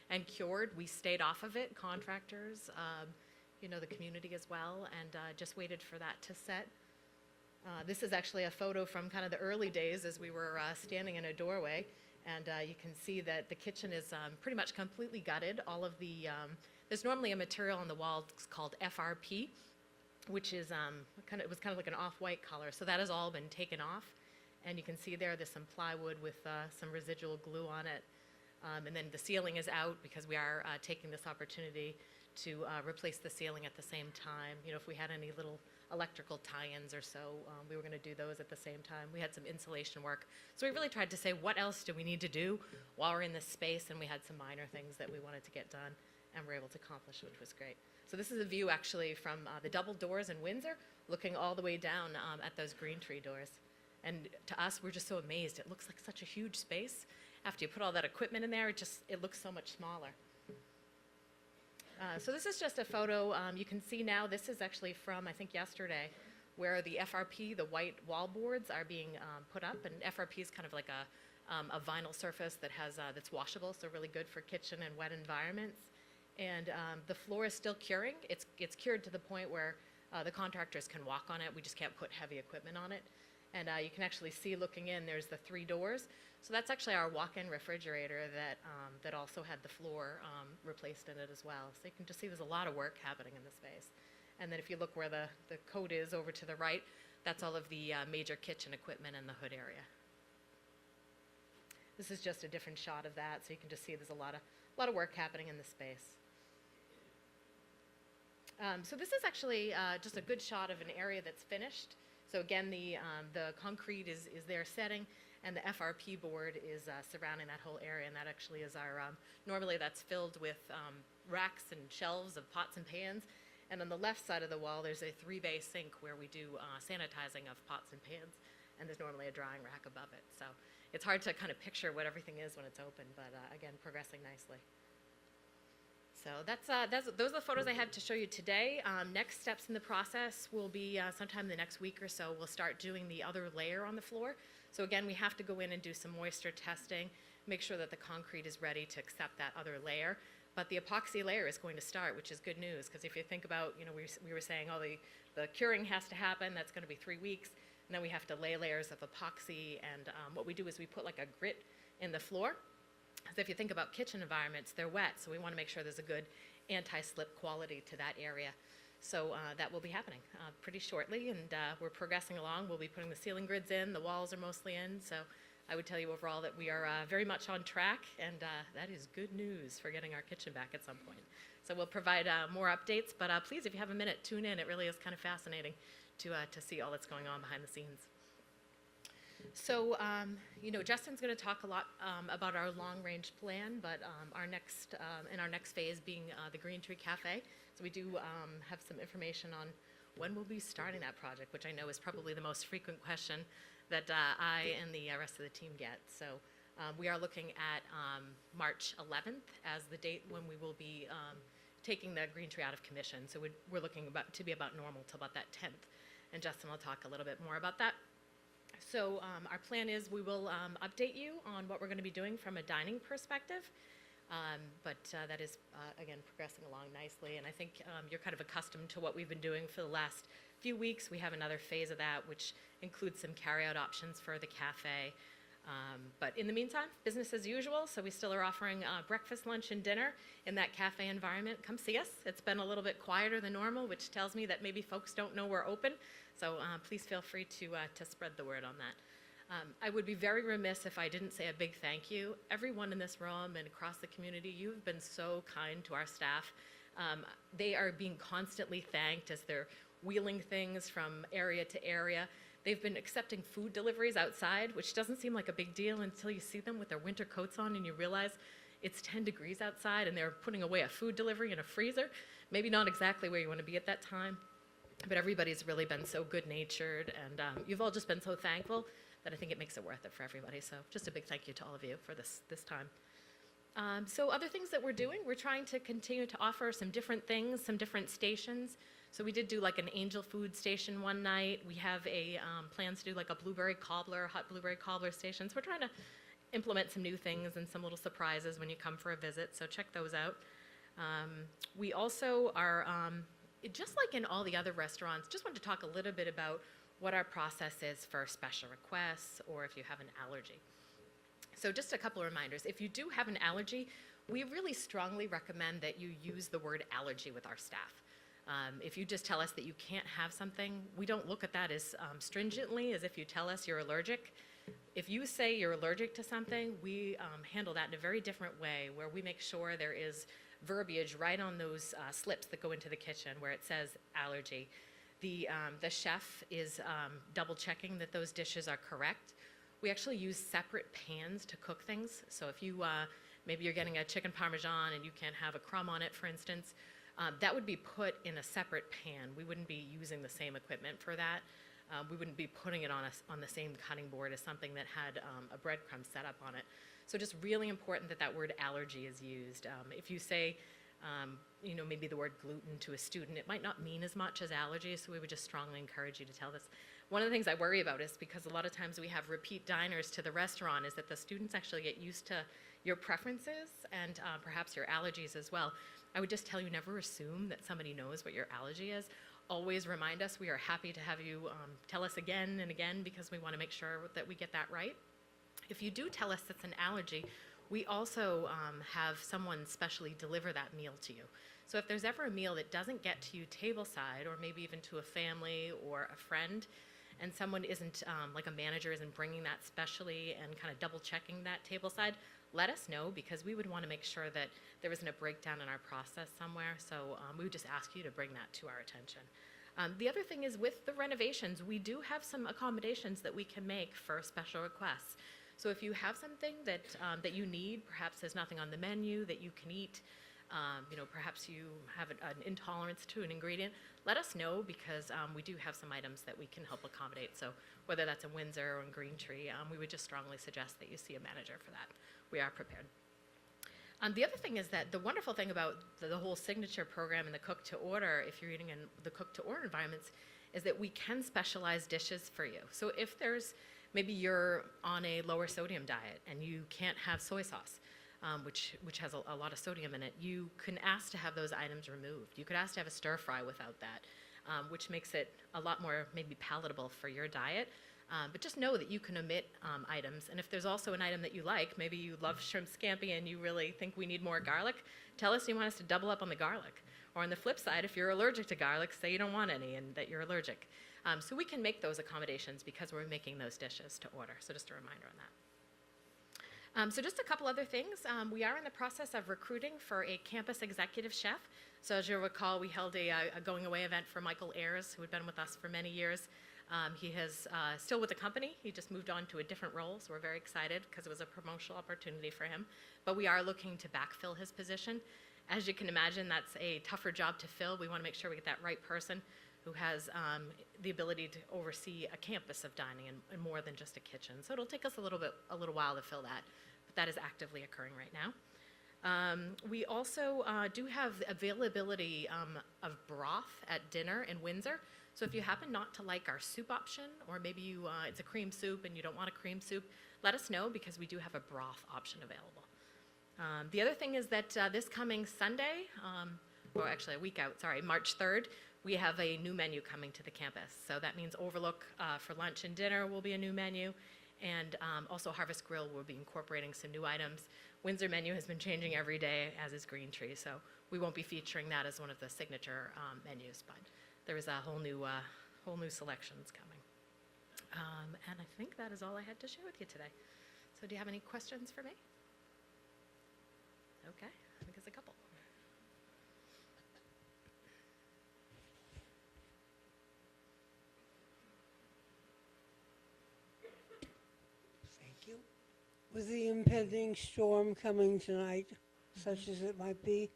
and cured. We stayed off of it, contractors, the community as well, and just waited for that to set. This is actually a photo from kind of the early days as we were standing in a doorway. And you can see that the kitchen is pretty much completely gutted. All of the, there's normally a material on the wall called FRP, which is it was kind of like an off-white color. So that has all been taken off. And you can see there's some plywood with some residual glue on it. And then the ceiling is out because we are taking this opportunity to replace the ceiling at the same time. If we had any little electrical tie-ins or so, we were going to do those at the same time. We had some insulation work. So we really tried to say, what else do we need to do while we're in this space? And we had some minor things that we wanted to get done and were able to accomplish, which was great. So this is a view actually from the double doors in Windsor, looking all the way down at those green tree doors. And to us, we're just so amazed. It looks like such a huge space. After you put all that equipment in there, it looks so much smaller. So this is just a photo. You can see now this is actually from, I think, yesterday, where the FRP, the white wall boards, are being put up. And FRP is kind of like a vinyl surface that has that's washable, so really good for kitchen and wet environments. And the floor is still curing. It's cured to the point where the contractors can walk on it. We just can't put heavy equipment on it. And you can actually see looking in, there's the 3 doors. So that's actually our walk-in refrigerator that also had the floor replaced in it as well. So you can just see there's a lot of work happening in the space. And then if you look where the coat is over to the right, that's all of the major kitchen equipment in the hood area. This is just a different shot of that, so you can just see there's a lot of work happening in the space. So this is actually just a good shot of an area that's finished. So again, the concrete is there setting, and the FRP board is surrounding that whole area, and that actually is our, normally that's filled with racks and shelves of pots and pans. And on the left side of the wall, there's a 3-bay sink where we do sanitizing of pots and pans, and there's normally a drying rack above it. So it's hard to kind of picture what everything is when it's open, but again, progressing nicely. So those are the photos I have to show you today. Next steps in the process will be sometime in the next week or so, we'll start doing the other layer on the floor. So again, we have to go in and do some moisture testing, make sure that the concrete is ready to accept that other layer. But the epoxy layer is going to start, which is good news, because if you think about, we were saying, the curing has to happen, that's going to be 3 weeks, and then we have to lay layers of epoxy, and what we do is we put like a grit in the floor. Because if you think about kitchen environments, they're wet, so we want to make sure there's a good anti-slip quality to that area. So that will be happening pretty shortly, and we're progressing along. We'll be putting the ceiling grids in, the walls are mostly in, so I would tell you overall that we are very much on track, and that is good news for getting our kitchen back at some point. So we'll provide more updates, but please, if you have a minute, tune in. It really is kind of fascinating to see all that's going on behind the scenes. So, Justin's going to talk a lot about our long-range plan, but in our next phase being the Green Tree Cafe. So we do have some information on when we'll be starting that project, which I know is probably the most frequent question that I and the rest of the team get. So we are looking at March 11th as the date when we will be taking the Green Tree out of commission. So we're looking to be about normal till about that 10th. And Justin will talk a little bit more about that. So our plan is we will update you on what we're going to be doing from a dining perspective. But that is, again, progressing along nicely. And I think you're kind of accustomed to what we've been doing for the last few weeks. We have another phase of that, which includes some carry-out options for the cafe. But in the meantime, business as usual. So we still are offering breakfast, lunch, and dinner in that cafe environment. Come see us. It's been a little bit quieter than normal, which tells me that maybe folks don't know we're open. So please feel free to spread the word on that. I would be very remiss if I didn't say a big thank you. Everyone in this room and across the community, you've been so kind to our staff. They are being constantly thanked as they're wheeling things from area to area. They've been accepting food deliveries outside, which doesn't seem like a big deal until you see them with their winter coats on and you realize it's 10 degrees outside and they're putting away a food delivery in a freezer. Maybe not exactly where you want to be at that time, but everybody's really been so good-natured, and you've all just been so thankful that I think it makes it worth it for everybody. So just a big thank you to all of you for this time. So other things that we're doing, we're trying to continue to offer some different things, some different stations. So we did do like an angel food station one night. We have plans to do like a blueberry cobbler, hot blueberry cobbler station. So we're trying to implement some new things and some little surprises when you come for a visit. So check those out. We also are, just like in all the other restaurants, just wanted to talk a little bit about what our process is for special requests or if you have an allergy. So just a couple of reminders. If you do have an allergy, we really strongly recommend that you use the word allergy with our staff. If you just tell us that you can't have something, we don't look at that as stringently as if you tell us you're allergic. If you say you're allergic to something, we handle that in a very different way, where we make sure there is verbiage right on those slips that go into the kitchen where it says allergy. The chef is double checking that those dishes are correct. We actually use separate pans to cook things. So if you, maybe you're getting a chicken parmesan and you can't have a crumb on it, for instance, that would be put in a separate pan. We wouldn't be using the same equipment for that. We wouldn't be putting it on the same cutting board as something that had a breadcrumb set up on it. So just really important that that word allergy is used. If you say, maybe the word gluten to a student, it might not mean as much as allergy, so we would just strongly encourage you to tell this. One of the things I worry about is because a lot of times we have repeat diners to the restaurant is that the students actually get used to your preferences and perhaps your allergies as well. I would just tell you, never assume that somebody knows what your allergy is. always remind us. We are happy to have you tell us again and again because we want to make sure that we get that right. If you do tell us it's an allergy, we also have someone specially deliver that meal to you. So if there's ever a meal that doesn't get to you tableside, or maybe even to a family or a friend, and someone isn't, like a manager isn't bringing that specially and kind of double checking that tableside, let us know, because we would want to make sure that there isn't a breakdown in our process somewhere. So we would just ask you to bring that to our attention. The other thing is, with the renovations, we do have some accommodations that we can make for special requests. So if you have something that, that you need, perhaps there's nothing on the menu that you can eat, perhaps you have an intolerance to an ingredient, let us know, because we do have some items that we can help accommodate. So whether that's in Windsor or in Green Tree, we would just strongly suggest that you see a manager for that. We are prepared. The other thing is that the wonderful thing about the whole signature program and the cook to order, if you're eating in the cook to order environments, is that we can specialize dishes for you. So if maybe you're on a lower sodium diet and you can't have soy sauce, which has a lot of sodium in it, you can ask to have those items removed. You could ask to have a stir fry without that, which makes it a lot more maybe palatable for your diet. But just know that you can omit items. And if there's also an item that you like, maybe you love shrimp scampi and you really think we need more garlic, tell us you want us to double up on the garlic. Or on the flip side, if you're allergic to garlic, say you don't want any and that you're allergic. So we can make those accommodations because we're making those dishes to order. So just a reminder on that. So just a couple other things. We are in the process of recruiting for a campus executive chef. So as you'll recall, we held a going away event for Michael Ayers, who had been with us for many years. He is still with the company. He just moved on to a different role, so we're very excited because it was a promotional opportunity for him. But we are looking to backfill his position. As you can imagine, that's a tougher job to fill. We want to make sure we get that right person who has the ability to oversee a campus of dining and more than just a kitchen. So it'll take us a little while to fill that, but that is actively occurring right now. We also do have availability of broth at dinner in Windsor. So if you happen not to like our soup option, or maybe it's a cream soup and you don't want a cream soup, let us know, because we do have a broth option available. The other thing is that this coming Sunday, or actually a week out, sorry, March 3rd, we have a new menu coming to the campus. So that means Overlook for lunch and dinner will be a new menu, and also Harvest Grill will be incorporating some new items. Windsor menu has been changing every day, as is Green Tree, so we won't be featuring that as one of the signature menus, but there is a whole new selections coming. And I think that is all I had to share with you today. So do you have any questions for me? Okay, I think it's a couple. Thank you. With the impending storm coming tonight, such as it might be,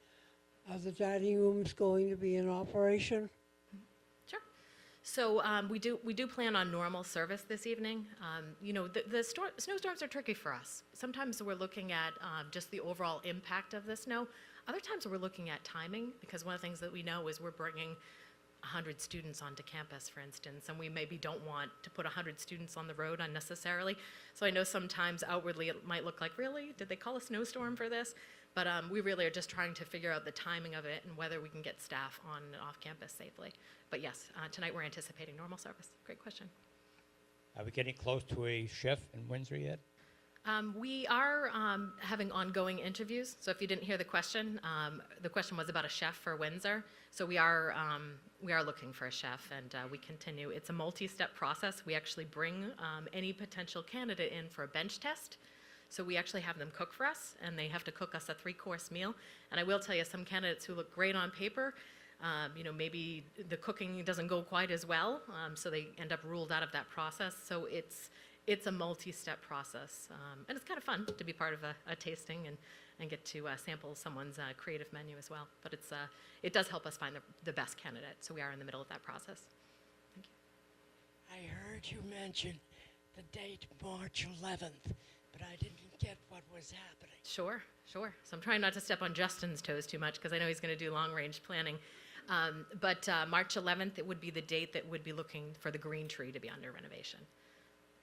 are the dining rooms going to be in operation? Sure. So we do plan on normal service this evening. The snowstorms are tricky for us. Sometimes we're looking at just the overall impact of the snow. Other times we're looking at timing, because one of the things that we know is we're bringing 100 students onto campus, for instance, and we maybe don't want to put 100 students on the road unnecessarily. So I know sometimes outwardly it might look like, really? Did they call a snowstorm for this? But we really are just trying to figure out the timing of it and whether we can get staff on and off campus safely. But yes, tonight we're anticipating normal service. Great question. Are we getting close to a chef in Windsor yet? We are having ongoing interviews. So if you didn't hear the question was about a chef for Windsor. So we are looking for a chef, and we continue. It's a multi-step process. We actually bring any potential candidate in for a bench test. So we actually have them cook for us, and they have to cook us a 3-course meal. And I will tell you, some candidates who look great on paper, maybe the cooking doesn't go quite as well, so they end up ruled out of that process. So it's a multi-step process, and it's kind of fun to be part of a tasting and get to sample someone's creative menu as well. But it does help us find the best candidate, so we are in the middle of that process. Thank you. I heard you mention the date March 11th, but I didn't get what was happening. Sure. So I'm trying not to step on Justin's toes too much, because I know he's going to do long-range planning. But March 11th, it would be the date that would be looking for the Green Tree to be under renovation.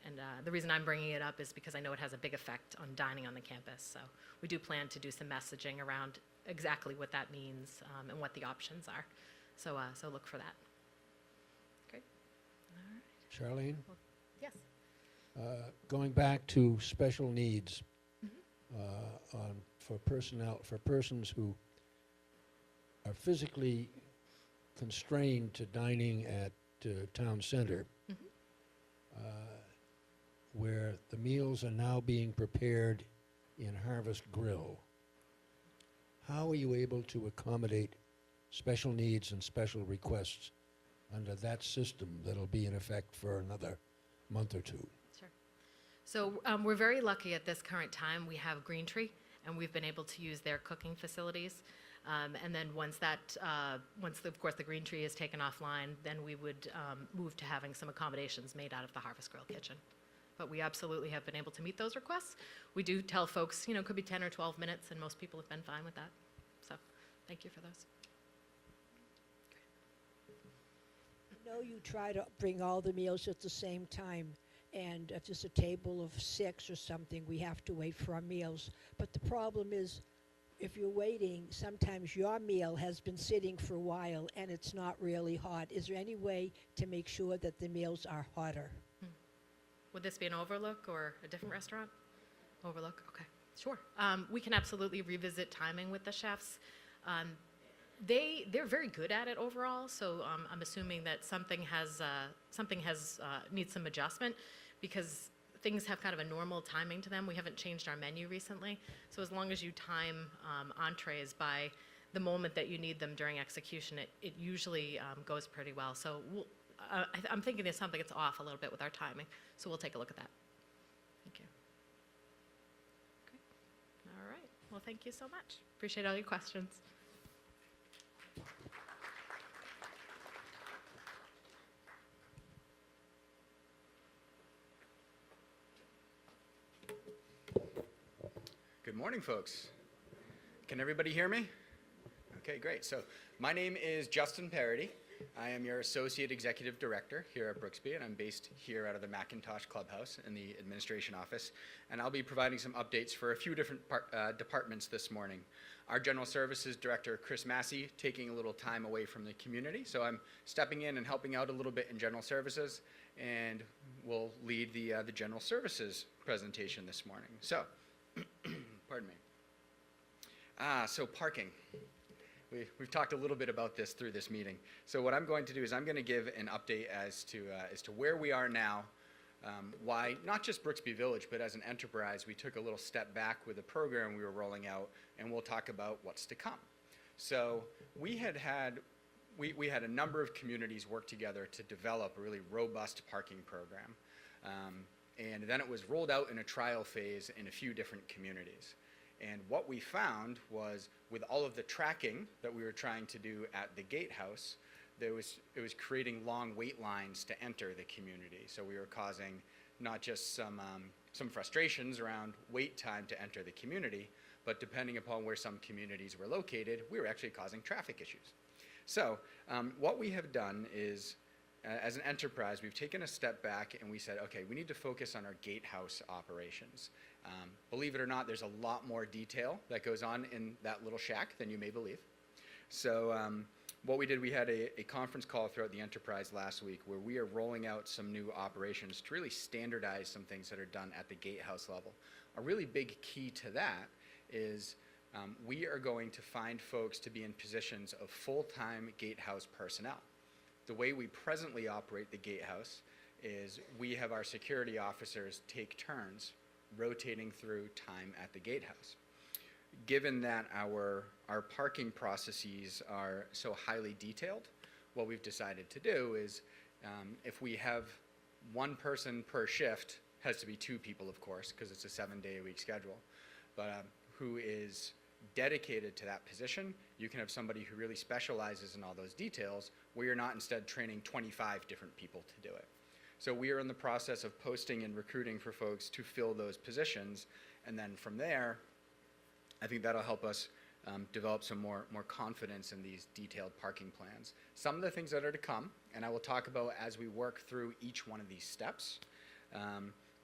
And the reason I'm bringing it up is because I know it has a big effect on dining on the campus. So we do plan to do some messaging around exactly what that means and what the options are. So look for that. Charlene, Yes. going back to special needs for persons who are physically constrained to dining at town center, where the meals are now being prepared in Harvest Grill. How are you able to accommodate special needs and special requests under that system that'll be in effect for another month or two? Sure. So we're very lucky at this current time. We have Green Tree, and we've been able to use their cooking facilities. And then once of course, the Green Tree is taken offline, then we would move to having some accommodations made out of the Harvest Grill kitchen. But we absolutely have been able to meet those requests. We do tell folks, it could be 10 or 12 minutes, and most people have been fine with that. So thank you for those. I know you try to bring all the meals at the same time, and if there's a table of 6 or something, we have to wait for our meals. But the problem is, if you're waiting, sometimes your meal has been sitting for a while and it's not really hot. Is there any way to make sure that the meals are hotter? Would this be an Overlook or a different restaurant? Overlook, okay, sure. We can absolutely revisit timing with the chefs. They're very good at it overall, so I'm assuming that something needs some adjustment because things have kind of a normal timing to them. We haven't changed our menu recently, so as long as you time entrees by the moment that you need them during execution, it usually goes pretty well. So I'm thinking there's something that's off a little bit with our timing, so we'll take a look at that. Thank you. Okay. All right. Well, thank you so much. Appreciate all your questions. Good morning, folks. Can everybody hear me? Okay, great. So my name is Justin Parody. I am your Associate Executive Director here at Brooksby, and I'm based here out of the Macintosh Clubhouse in the administration office. And I'll be providing some updates for a few different departments this morning. Our General Services Director, Chris Massey, taking a little time away from the community. So I'm stepping in and helping out a little bit in General Services, and we'll lead the General Services presentation this morning. So, pardon me. So parking. We've talked a little bit about this through this meeting. So what I'm going to do is I'm going to give an update as to where we are now, why not just Brooksby Village, but as an enterprise, we took a little step back with a program we were rolling out, and we'll talk about what's to come. So we had a number of communities work together to develop a really robust parking program, and then it was rolled out in a trial phase in a few different communities. And what we found was, with all of the tracking that we were trying to do at the gatehouse, it was creating long wait lines to enter the community. So we were causing not just some frustrations around wait time to enter the community, but depending upon where some communities were located, we were actually causing traffic issues. So what we have done is, as an enterprise, we've taken a step back and we said, okay, we need to focus on our gatehouse operations. Believe it or not, there's a lot more detail that goes on in that little shack than you may believe. So what we did, we had a conference call throughout the enterprise last week where we are rolling out some new operations to really standardize some things that are done at the gatehouse level. A really big key to that is we are going to find folks to be in positions of full-time gatehouse personnel. The way we presently operate the gatehouse is we have our security officers take turns rotating through time at the gatehouse. Given that our parking processes are so highly detailed, what we've decided to do is if we have one person per shift, has to be 2 people, of course, because it's a 7-day-a-week schedule, but who is dedicated to that position, you can have somebody who really specializes in all those details, where you're not instead training 25 different people to do it. So we are in the process of posting and recruiting for folks to fill those positions, and then from there, I think that'll help us develop some more confidence in these detailed parking plans. Some of the things that are to come, and I will talk about as we work through each one of these steps.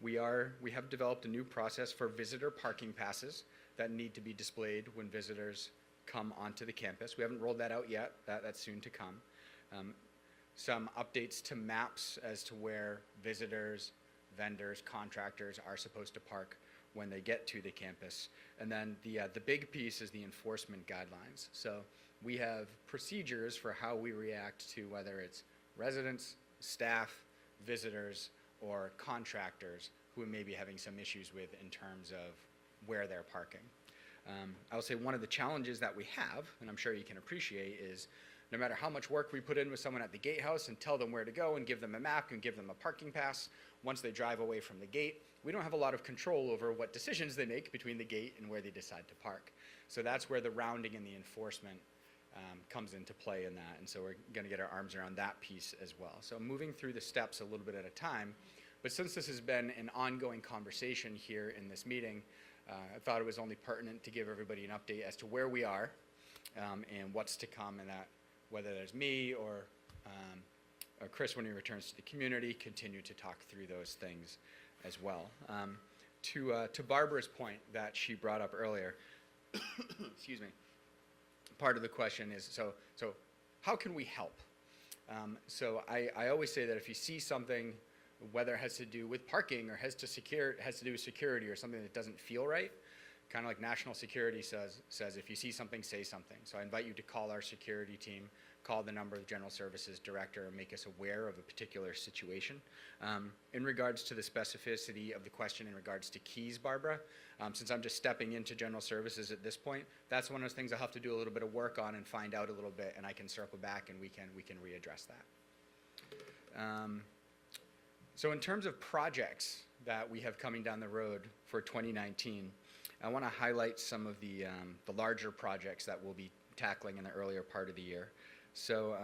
We have developed a new process for visitor parking passes that need to be displayed when visitors come onto the campus. We haven't rolled that out yet. That's soon to come. some updates to maps as to where visitors, vendors, contractors are supposed to park when they get to the campus. And then the big piece is the enforcement guidelines. So we have procedures for how we react to whether it's residents, staff, visitors, or contractors who may be having some issues with in terms of where they're parking. I will say one of the challenges that we have, and I'm sure you can appreciate, is no matter how much work we put in with someone at the gatehouse and tell them where to go and give them a map and give them a parking pass, once they drive away from the gate, we don't have a lot of control over what decisions they make between the gate and where they decide to park. So that's where the rounding and the enforcement comes into play in that. And so we're going to get our arms around that piece as well. So moving through the steps a little bit at a time. But since this has been an ongoing conversation here in this meeting, I thought it was only pertinent to give everybody an update as to where we are and what's to come, and that whether there's me or Chris, when he returns to the community, continue to talk through those things as well. To Barbara's point that she brought up earlier, excuse me, part of the question is, so how can we help? So I always say that if you see something, whether it has to do with parking or has to do with security or something that doesn't feel right, kind of like national security says if you see something, say something. So I invite you to call our security team, call the number of the General Services Director, and make us aware of a particular situation. In regards to the specificity of the question in regards to keys, Barbara, since I'm just stepping into General Services at this point, that's one of those things I'll have to do a little bit of work on and find out a little bit, and I can circle back and we can readdress that. So in terms of projects that we have coming down the road for 2019, I want to highlight some of the larger projects that we'll be tackling in the earlier part of the year. So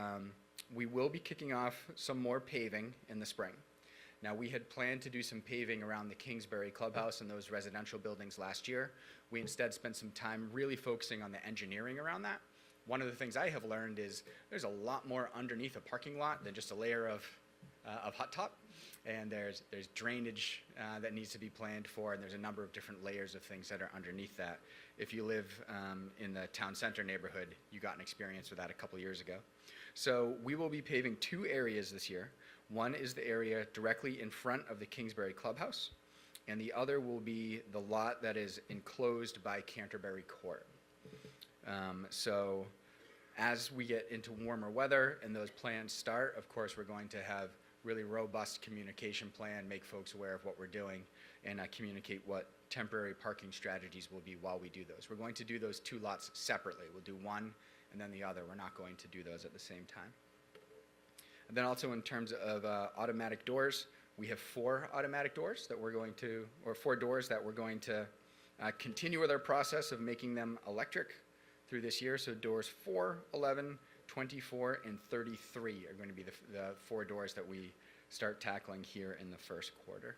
we will be kicking off some more paving in the spring. Now, we had planned to do some paving around the Kingsbury Clubhouse and those residential buildings last year. We instead spent some time really focusing on the engineering around that. One of the things I have learned is there's a lot more underneath a parking lot than just a layer of hot top. And there's drainage that needs to be planned for, and there's a number of different layers of things that are underneath that. If you live in the town center neighborhood, you got an experience with that a couple years ago. So we will be paving 2 areas this year. One is the area directly in front of the Kingsbury Clubhouse, and the other will be the lot that is enclosed by Canterbury Court. So as we get into warmer weather and those plans start, of course, we're going to have really robust communication plan, make folks aware of what we're doing, and communicate what temporary parking strategies will be while we do those. We're going to do those 2 lots separately. We'll do one and then the other. We're not going to do those at the same time. And then also in terms of automatic doors, we have 4 automatic doors that we're going to, or 4 doors that we're going to continue with our process of making them electric through this year. So doors 4, 11, 24, and 33 are going to be the 4 doors that we start tackling here in the first quarter.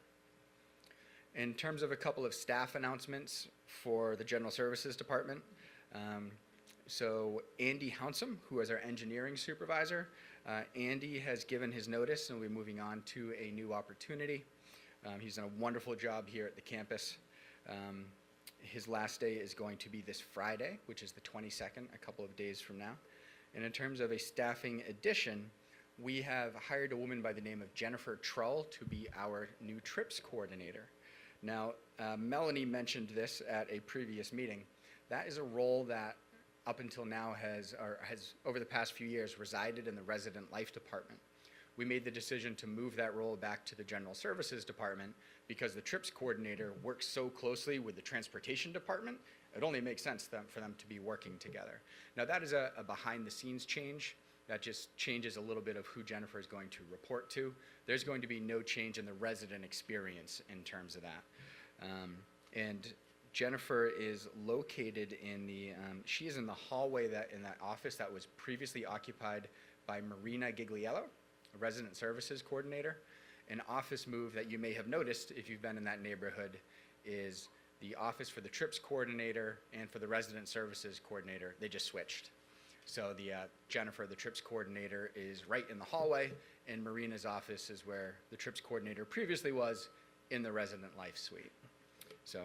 In terms of a couple of staff announcements for the General Services Department, so Andy Hounsome, who is our engineering supervisor, Andy has given his notice and will be moving on to a new opportunity. He's done a wonderful job here at the campus. His last day is going to be this Friday, which is the 22nd, a couple of days from now. And in terms of a staffing addition, we have hired a woman by the name of Jennifer Trull to be our new trips coordinator. Now, Melanie mentioned this at a previous meeting. That is a role that up until now has over the past few years resided in the resident life department. We made the decision to move that role back to the General Services Department because the trips coordinator works so closely with the transportation department. It only makes sense for them to be working together. Now, that is a behind-the-scenes change. That just changes a little bit of who Jennifer is going to report to. There's going to be no change in the resident experience in terms of that. And Jennifer is located in she is in the hallway in that office that was previously occupied by Marina Gigliello, a resident services coordinator. An office move that you may have noticed if you've been in that neighborhood is the office for the trips coordinator and for the resident services coordinator, they just switched. So Jennifer, the trips coordinator, is right in the hallway, and Marina's office is where the trips coordinator previously was in the resident life suite. So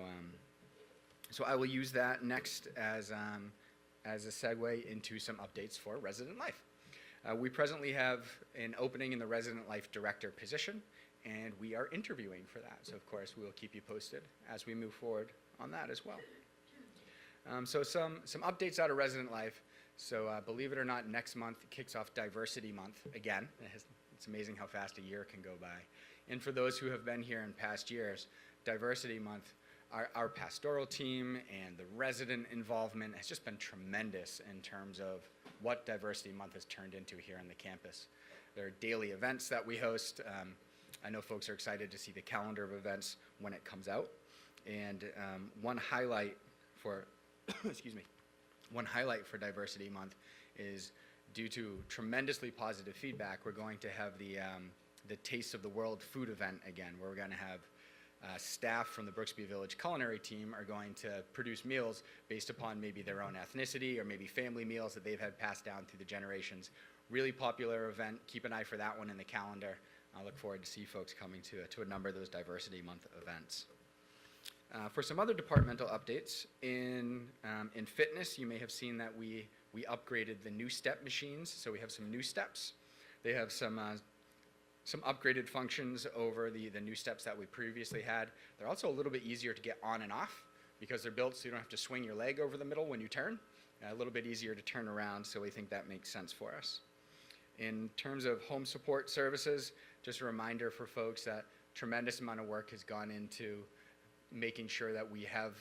I will use that next as a segue into some updates for resident life. We presently have an opening in the Resident Life Director position, and we are interviewing for that. So of course, we will keep you posted as we move forward on that as well. So some updates out of Resident Life. So believe it or not, next month kicks off Diversity Month again. It's amazing how fast a year can go by. And for those who have been here in past years, Diversity Month, our pastoral team and the resident involvement has just been tremendous in terms of what Diversity Month has turned into here on the campus. There are daily events that we host. I know folks are excited to see the calendar of events when it comes out. And one highlight for, excuse me, one highlight for Diversity Month is due to tremendously positive feedback, we're going to have the Taste of the World food event again, where we're going to have staff from the Brooksby Village culinary team are going to produce meals based upon maybe their own ethnicity or maybe family meals that they've had passed down through the generations. Really popular event. Keep an eye for that one in the calendar. I look forward to see folks coming to a number of those Diversity Month events. For some other departmental updates, in fitness, you may have seen that we upgraded the new step machines, so we have some new steps. They have some upgraded functions over the new steps that we previously had. They're also a little bit easier to get on and off because they're built so you don't have to swing your leg over the middle when you turn. A little bit easier to turn around, so we think that makes sense for us. In terms of home support services, just a reminder for folks that tremendous amount of work has gone into making sure that we have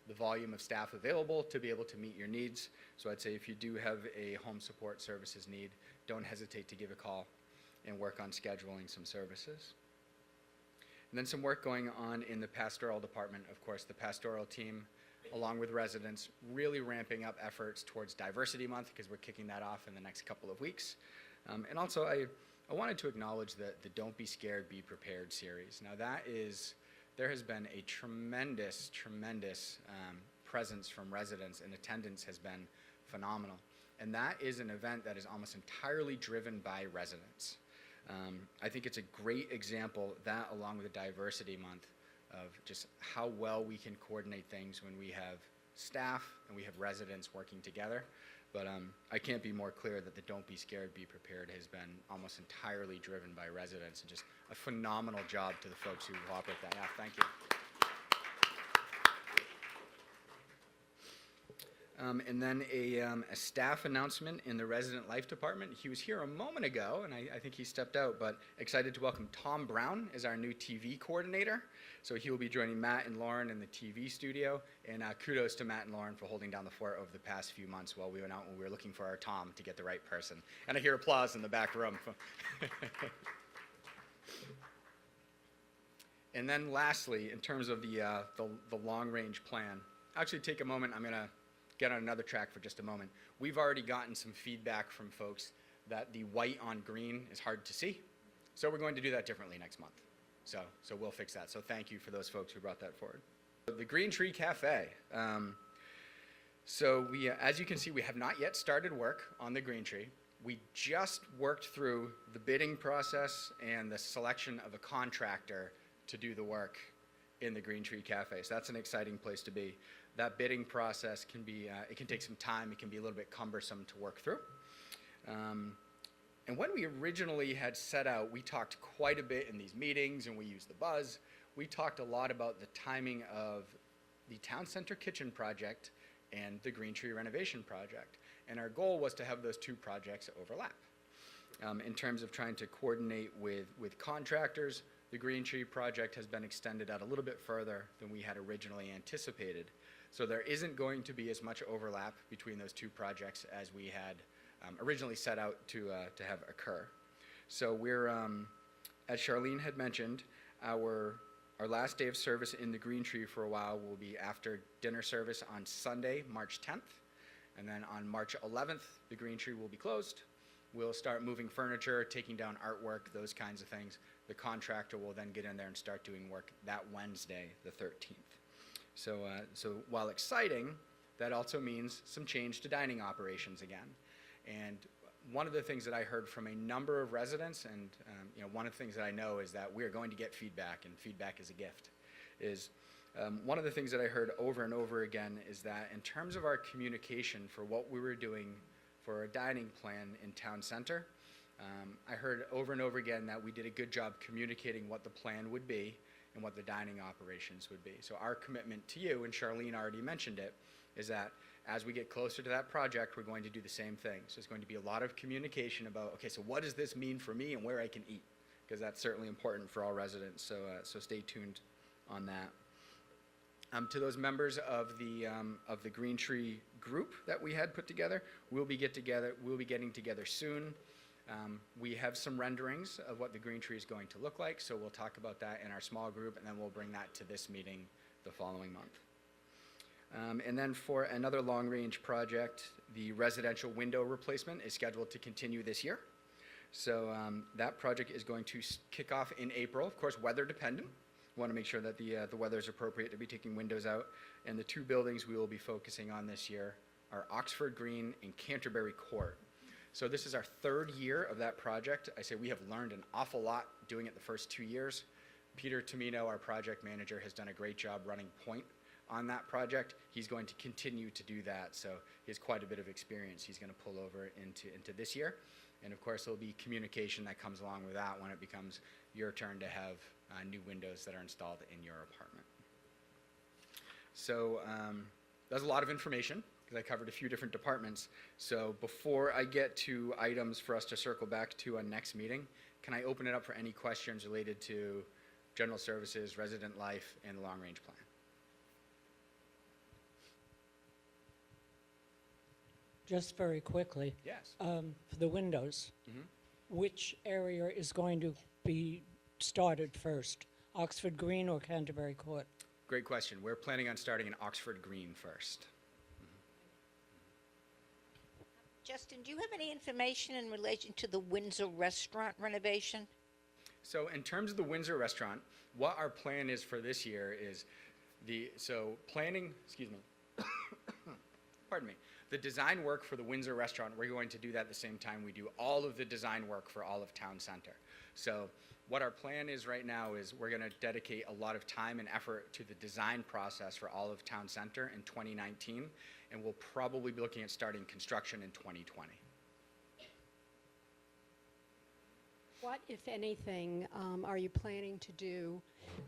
the volume of staff available to be able to meet your needs. So I'd say if you do have a home support services need, don't hesitate to give a call and work on scheduling some services. And then some work going on in the pastoral department. Of course, the pastoral team, along with residents, really ramping up efforts towards Diversity Month because we're kicking that off in the next couple of weeks. And also, I wanted to acknowledge the Don't Be Scared, Be Prepared series. Now there has been a tremendous presence from residents, and attendance has been phenomenal. And that is an event that is almost entirely driven by residents. I think it's a great example, that along with the Diversity Month, of just how well we can coordinate things when we have staff and we have residents working together. But I can't be more clear that the Don't Be Scared, Be Prepared has been almost entirely driven by residents, and just a phenomenal job to the folks who operate that. Yeah, thank you. And then a staff announcement in the Resident Life Department. He was here a moment ago, and I think he stepped out, but excited to welcome Tom Brown as our new TV coordinator. So he will be joining Matt and Lauren in the TV studio, and kudos to Matt and Lauren for holding down the fort over the past few months while we went out and we were looking for our Tom to get the right person. And I hear applause in the back room. And then lastly, in terms of the long-range plan, actually take a moment, I'm going to get on another track for just a moment. We've already gotten some feedback from folks that the white on green is hard to see. So we're going to do that differently next month. So we'll fix that. So thank you for those folks who brought that forward. The Green Tree Cafe. So as you can see, we have not yet started work on the Green Tree. We just worked through the bidding process and the selection of a contractor to do the work in the Green Tree Cafe. So that's an exciting place to be. That bidding process can be, it can take some time. It can be a little bit cumbersome to work through. And when we originally had set out, we talked quite a bit in these meetings, and we used the buzz. We talked a lot about the timing of the Town Center Kitchen project and the Green Tree renovation project. And our goal was to have those two projects overlap. In terms of trying to coordinate with contractors, the Green Tree project has been extended out a little bit further than we had originally anticipated. So there isn't going to be as much overlap between those two projects as we had originally set out to have occur. So we're, as Charlene had mentioned, our last day of service in the Green Tree for a while will be after dinner service on Sunday, March 10th. And then on March 11th, the Green Tree will be closed. We'll start moving furniture, taking down artwork, those kinds of things. The contractor will then get in there and start doing work that Wednesday, the 13th. So while exciting, that also means some change to dining operations again. And one of the things that I heard from a number of residents, and one of the things that I know is that we are going to get feedback, and feedback is a gift, is one of the things that I heard over and over again is that in terms of our communication for what we were doing for a dining plan in town center. I heard over and over again that we did a good job communicating what the plan would be and what the dining operations would be. So our commitment to you, and Charlene already mentioned it, is that as we get closer to that project, we're going to do the same thing. So there's going to be a lot of communication about, okay, so what does this mean for me and where I can eat? Because that's certainly important for all residents, so stay tuned on that. To those members of the Green Tree group that we had put together, we'll be getting together soon. We have some renderings of what the Green Tree is going to look like, so we'll talk about that in our small group, and then we'll bring that to this meeting the following month. And then for another long-range project, the residential window replacement is scheduled to continue this year. So that project is going to kick off in April, of course, weather dependent. We want to make sure that the weather is appropriate to be taking windows out. And the two buildings we will be focusing on this year are Oxford Green and Canterbury Court. So this is our third year of that project. I say we have learned an awful lot doing it the first 2 years. Peter Tomino, our project manager, has done a great job running point on that project. He's going to continue to do that, so he has quite a bit of experience he's going to pull over into this year. And of course, there'll be communication that comes along with that when it becomes your turn to have new windows that are installed in your apartment. So that's a lot of information, because I covered a few different departments. So before I get to items for us to circle back to on next meeting, can I open it up for any questions related to general services, resident life, and the long-range plan? Just very quickly, Yes. for the windows, Mhm. which area is going to be started first? Oxford Green or Canterbury Court? Great question. We're planning on starting in Oxford Green first. Justin, do you have any information in relation to the Windsor restaurant renovation? So in terms of the Windsor restaurant, what our plan is for this year is pardon me, the design work for the Windsor restaurant, we're going to do that at the same time we do all of the design work for all of Town Center. So what our plan is right now is we're going to dedicate a lot of time and effort to the design process for all of Town Center in 2019, and we'll probably be looking at starting construction in 2020. What, if anything, are you planning to do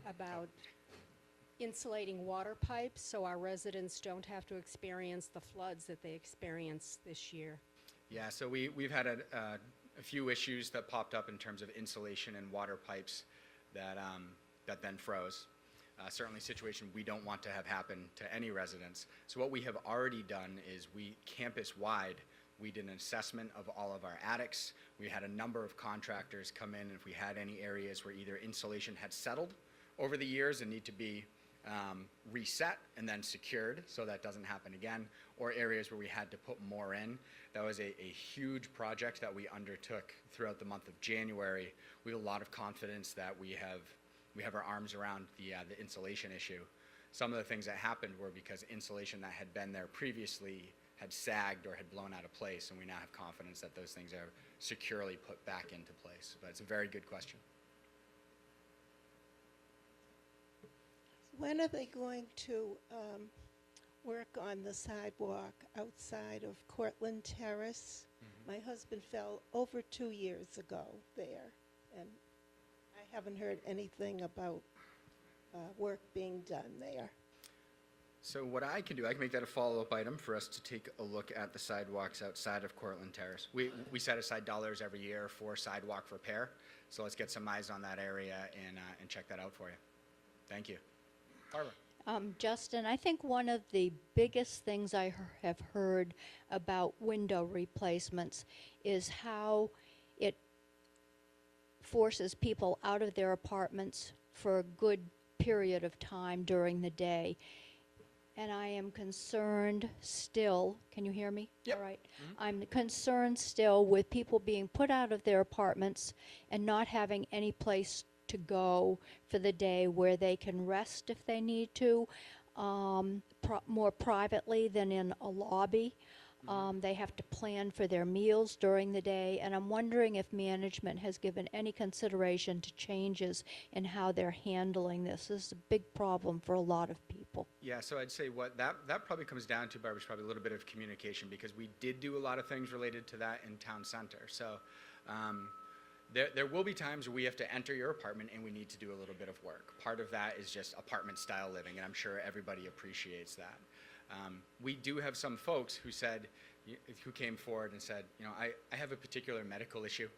about insulating water pipes so our residents don't have to experience the floods that they experienced this year? Yeah, so we've had a few issues that popped up in terms of insulation and water pipes that then froze. Certainly a situation we don't want to have happen to any residents. So what we have already done is campus-wide, we did an assessment of all of our attics. We had a number of contractors come in, and if we had any areas where either insulation had settled over the years and need to be reset and then secured so that doesn't happen again, or areas where we had to put more in. That was a huge project that we undertook throughout the month of January. We have a lot of confidence that we have our arms around the insulation issue. Some of the things that happened were because insulation that had been there previously had sagged or had blown out of place, and we now have confidence that those things are securely put back into place. But it's a very good question. When are they going to work on the sidewalk outside of Cortlandt Terrace? My husband fell over 2 years ago there, and I haven't heard anything about work being done there. So what I can do, I can make that a follow-up item for us to take a look at the sidewalks outside of Cortlandt Terrace. We set aside dollars every year for sidewalk repair, so let's get some eyes on that area and check that out for you. Thank you. Barbara. Justin, I think one of the biggest things I have heard about window replacements is how it forces people out of their apartments for a good period of time during the day. And I am concerned still, can you hear me? Yep. All right. I'm concerned still with people being put out of their apartments and not having any place to go for the day where they can rest if they need to, more privately than in a lobby. They have to plan for their meals during the day, and I'm wondering if management has given any consideration to changes in how they're handling this. This is a big problem for a lot of people. people? Yeah, so I'd say what that probably comes down to, Barbara, is probably a little bit of communication, because we did do a lot of things related to that in town center. So there will be times where we have to enter your apartment and we need to do a little bit of work. Part of that is just apartment style living, and I'm sure everybody appreciates that. We do have some folks who came forward and said, you know, I have a particular medical issue.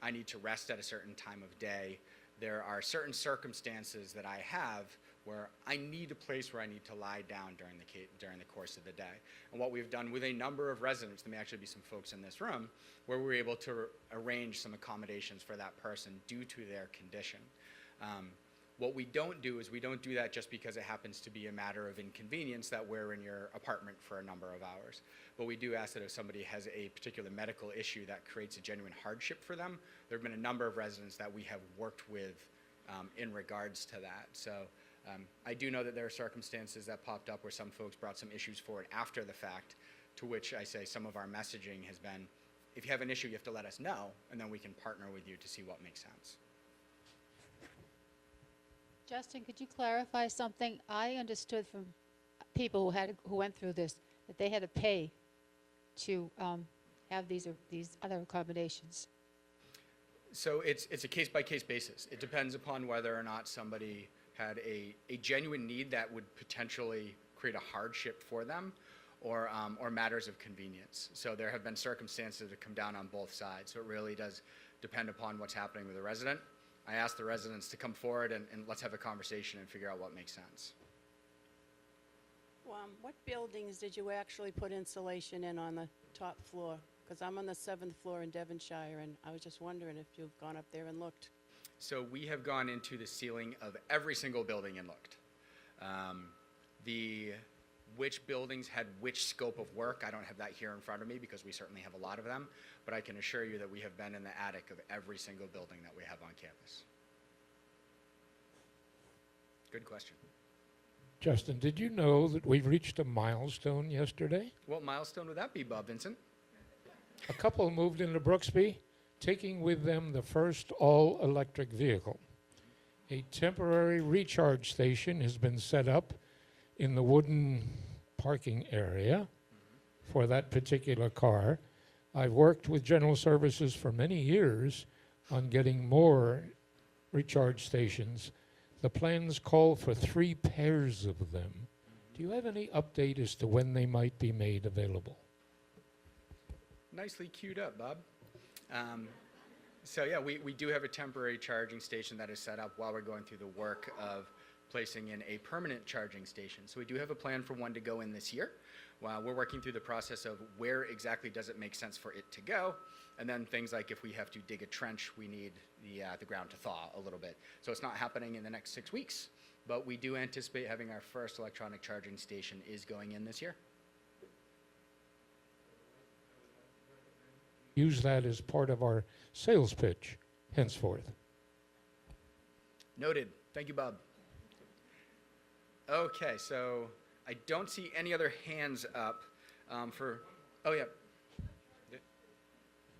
I need to rest at a certain time of day. There are certain circumstances that I have where I need a place where I need to lie down during the course of the day. And what we've done with a number of residents, there may actually be some folks in this room, where we're able to arrange some accommodations for that person due to their condition. What we don't do is we don't do that just because it happens to be a matter of inconvenience that we're in your apartment for a number of hours. But we do ask that if somebody has a particular medical issue that creates a genuine hardship for them, there have been a number of residents that we have worked with in regards to that. So I do know that there are circumstances that popped up where some folks brought some issues forward after the fact, to which I say some of our messaging has been, if you have an issue, you have to let us know, and then we can partner with you to see what makes sense. Justin, could you clarify something? I understood from people who went through this that they had to pay to have these other accommodations. So it's a case-by-case basis. It depends upon whether or not somebody had a genuine need that would potentially create a hardship for them, or matters of convenience. So there have been circumstances that come down on both sides. So it really does depend upon what's happening with the resident. I ask the residents to come forward and let's have a conversation and figure out what makes sense. What buildings did you actually put insulation in on the top floor? Because I'm on the 7th floor in Devonshire, and I was just wondering if you've gone up there and looked. So we have gone into the ceiling of every single building and looked. Which buildings had which scope of work, I don't have that here in front of me because we certainly have a lot of them, but I can assure you that we have been in the attic of every single building that we have on campus. Good question. Justin, did you know that we've reached a milestone yesterday? What milestone would that be, Bob Vincent? A couple moved into Brooksby, taking with them the first all-electric vehicle. A temporary recharge station has been set up in the wooden parking area for that particular car. I've worked with General Services for many years on getting more recharge stations. The plans call for 3 pairs of them. Do you have any update as to when they might be made available? Nicely queued up, Bob. So yeah, we do have a temporary charging station that is set up while we're going through the work of placing in a permanent charging station. So we do have a plan for one to go in this year. We're working through the process of where exactly does it make sense for it to go, and then things like if we have to dig a trench, we need the ground to thaw a little bit. So it's not happening in the next 6 weeks, but we do anticipate having our first electronic charging station is going in this year. Use that as part of our sales pitch henceforth. Noted. Thank you, Bob. Okay, so I don't see any other hands up oh yeah.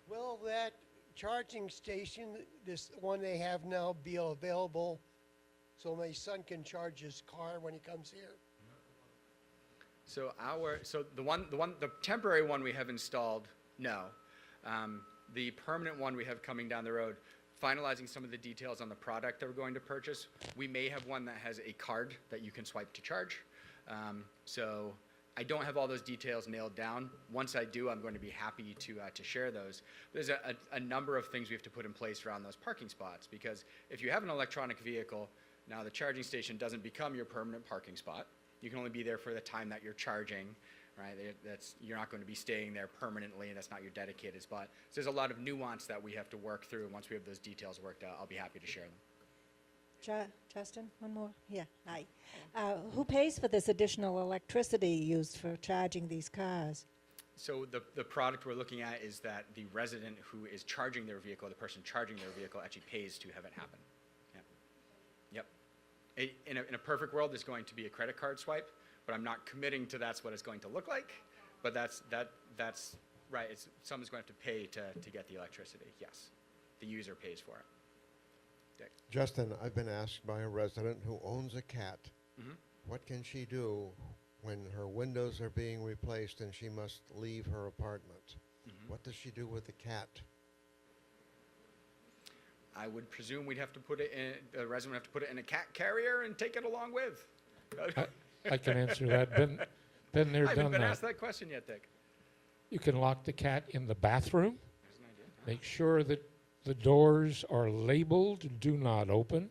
Will that charging station, this one they have now, be available so my son can charge his car when he comes here? So the temporary one we have installed, no. The permanent one we have coming down the road, finalizing some of the details on the product that we're going to purchase. We may have one that has a card that you can swipe to charge. So I don't have all those details nailed down. Once I do, I'm going to be happy to share those. There's a number of things we have to put in place around those parking spots, because if you have an electronic vehicle, now the charging station doesn't become your permanent parking spot. You can only be there for the time that you're charging, right? You're not going to be staying there permanently, and that's not your dedicated spot. So there's a lot of nuance that we have to work through, and once we have those details worked out, I'll be happy to share them. Justin, one more? Yeah, hi. Who pays for this additional electricity used for charging these cars? So the product we're looking at is that the resident who is charging their vehicle, the person charging their vehicle, actually pays to have it happen. Yep. In a perfect world, there's going to be a credit card swipe, but I'm not committing to that's what it's going to look like. But that's right. Someone's going to have to pay to get the electricity. Yes, the user pays for it. Dick. Justin, I've been asked by a resident who owns a cat Mm-hmm. what can she do when her windows are being replaced and she must leave her apartment? What does she do with the cat? I would presume we'd have to put it in, the resident would have to put it in a cat carrier and take it along with. I can answer that. Been there, I haven't done been that. asked that question yet, Dick. You can lock the cat in the bathroom. Make sure that the doors are labeled "Do Not Open,"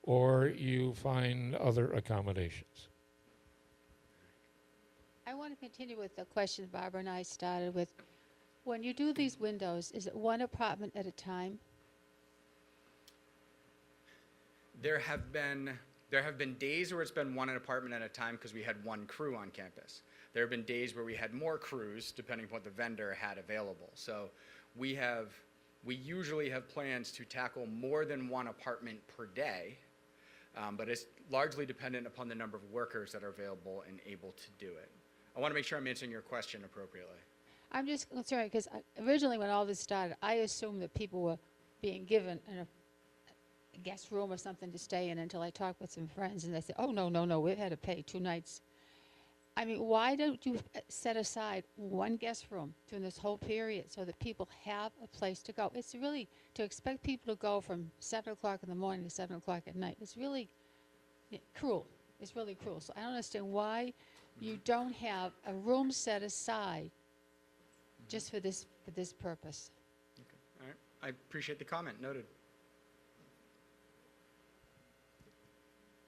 or you find other accommodations. I want to continue with the question Barbara and I started with. When you do these windows, is it one apartment at a time? There have been days where it's been one apartment at a time because we had one crew on campus. There have been days where we had more crews depending on what the vendor had available. So we usually have plans to tackle more than one apartment per day, but it's largely dependent upon the number of workers that are available and able to do it. I want to make sure I'm answering your question appropriately. I'm just concerned because originally when all this started, I assumed that people were being given a guest room or something to stay in until I talked with some friends and they said, oh, no, we've had to pay 2 nights. I mean, why don't you set aside one guest room during this whole period so that people have a place to go? It's really, to expect people to go from 7 o'clock in the morning to 7 o'clock at night, it's really cruel. It's really cruel. So I don't understand why you don't have a room set aside just for this purpose. Okay. All right. I appreciate the comment. Noted.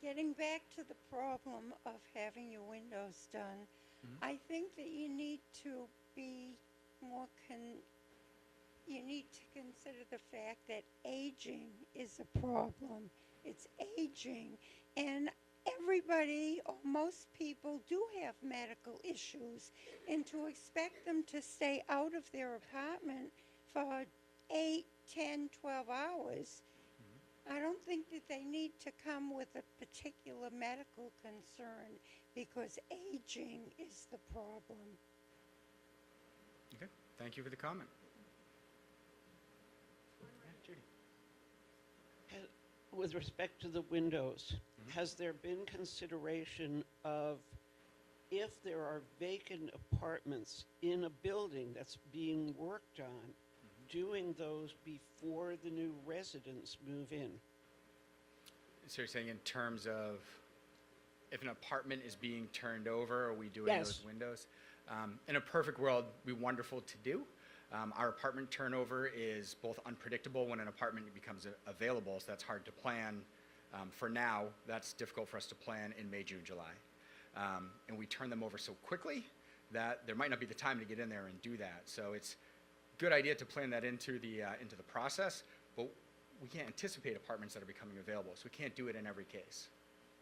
Getting back to the problem of having your windows done, I think that you need to be more you need to consider the fact that aging is a problem. It's aging, and everybody or most people do have medical issues, and to expect them to stay out of their apartment for 8, 10, 12 hours, I don't think that they need to come with a particular medical concern because aging is the problem. Okay. Thank you for the comment. Yeah, Judy. With respect to the windows, has there been consideration of if there are vacant apartments in a building that's being worked on, doing those before the new residents move in? So you're saying in terms of if an apartment is being turned over, are we doing Yes. those windows? In a perfect world, it'd be wonderful to do. Our apartment turnover is both unpredictable when an apartment becomes available, so that's hard to plan. For now, that's difficult for us to plan in May, June, July. And we turn them over so quickly that there might not be the time to get in there and do that. So it's a good idea to plan that into the process, but we can't anticipate apartments that are becoming available, so we can't do it in every case.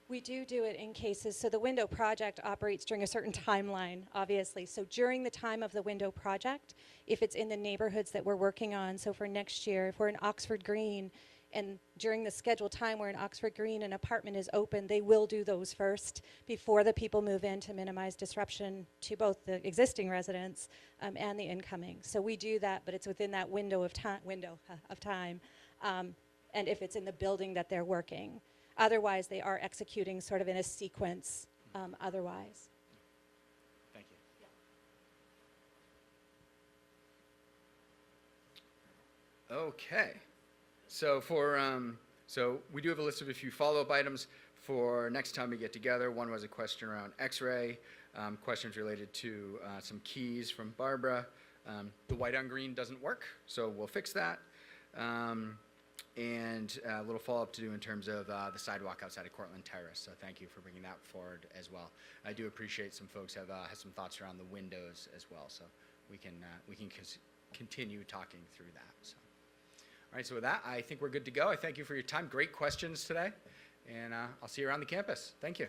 We do it in cases, so the window project operates during a certain timeline, obviously. So during the time of the window project, if it's in the neighborhoods that we're working on, so for next year, if we're in Oxford Green, and during the scheduled time we're in Oxford Green, an apartment is open, they will do those first before the people move in to minimize disruption to both the existing residents and the incoming. So we do that, but it's within that window of time, and if it's in the building that they're working. Otherwise, they are executing sort of in a sequence otherwise. Thank you. Okay. So so we do have a list of a few follow-up items for next time we get together. One was a question around X-ray, questions related to some keys from Barbara. The white on green doesn't work, so we'll fix that. And a little follow-up to do in terms of the sidewalk outside of Cortlandt Terrace. So thank you for bringing that forward as well. I do appreciate some folks have some thoughts around the windows as well, so we can continue talking through that. So. All right, so with that, I think we're good to go. I thank you for your time. Great questions today, and I'll see you around the campus. Thank you.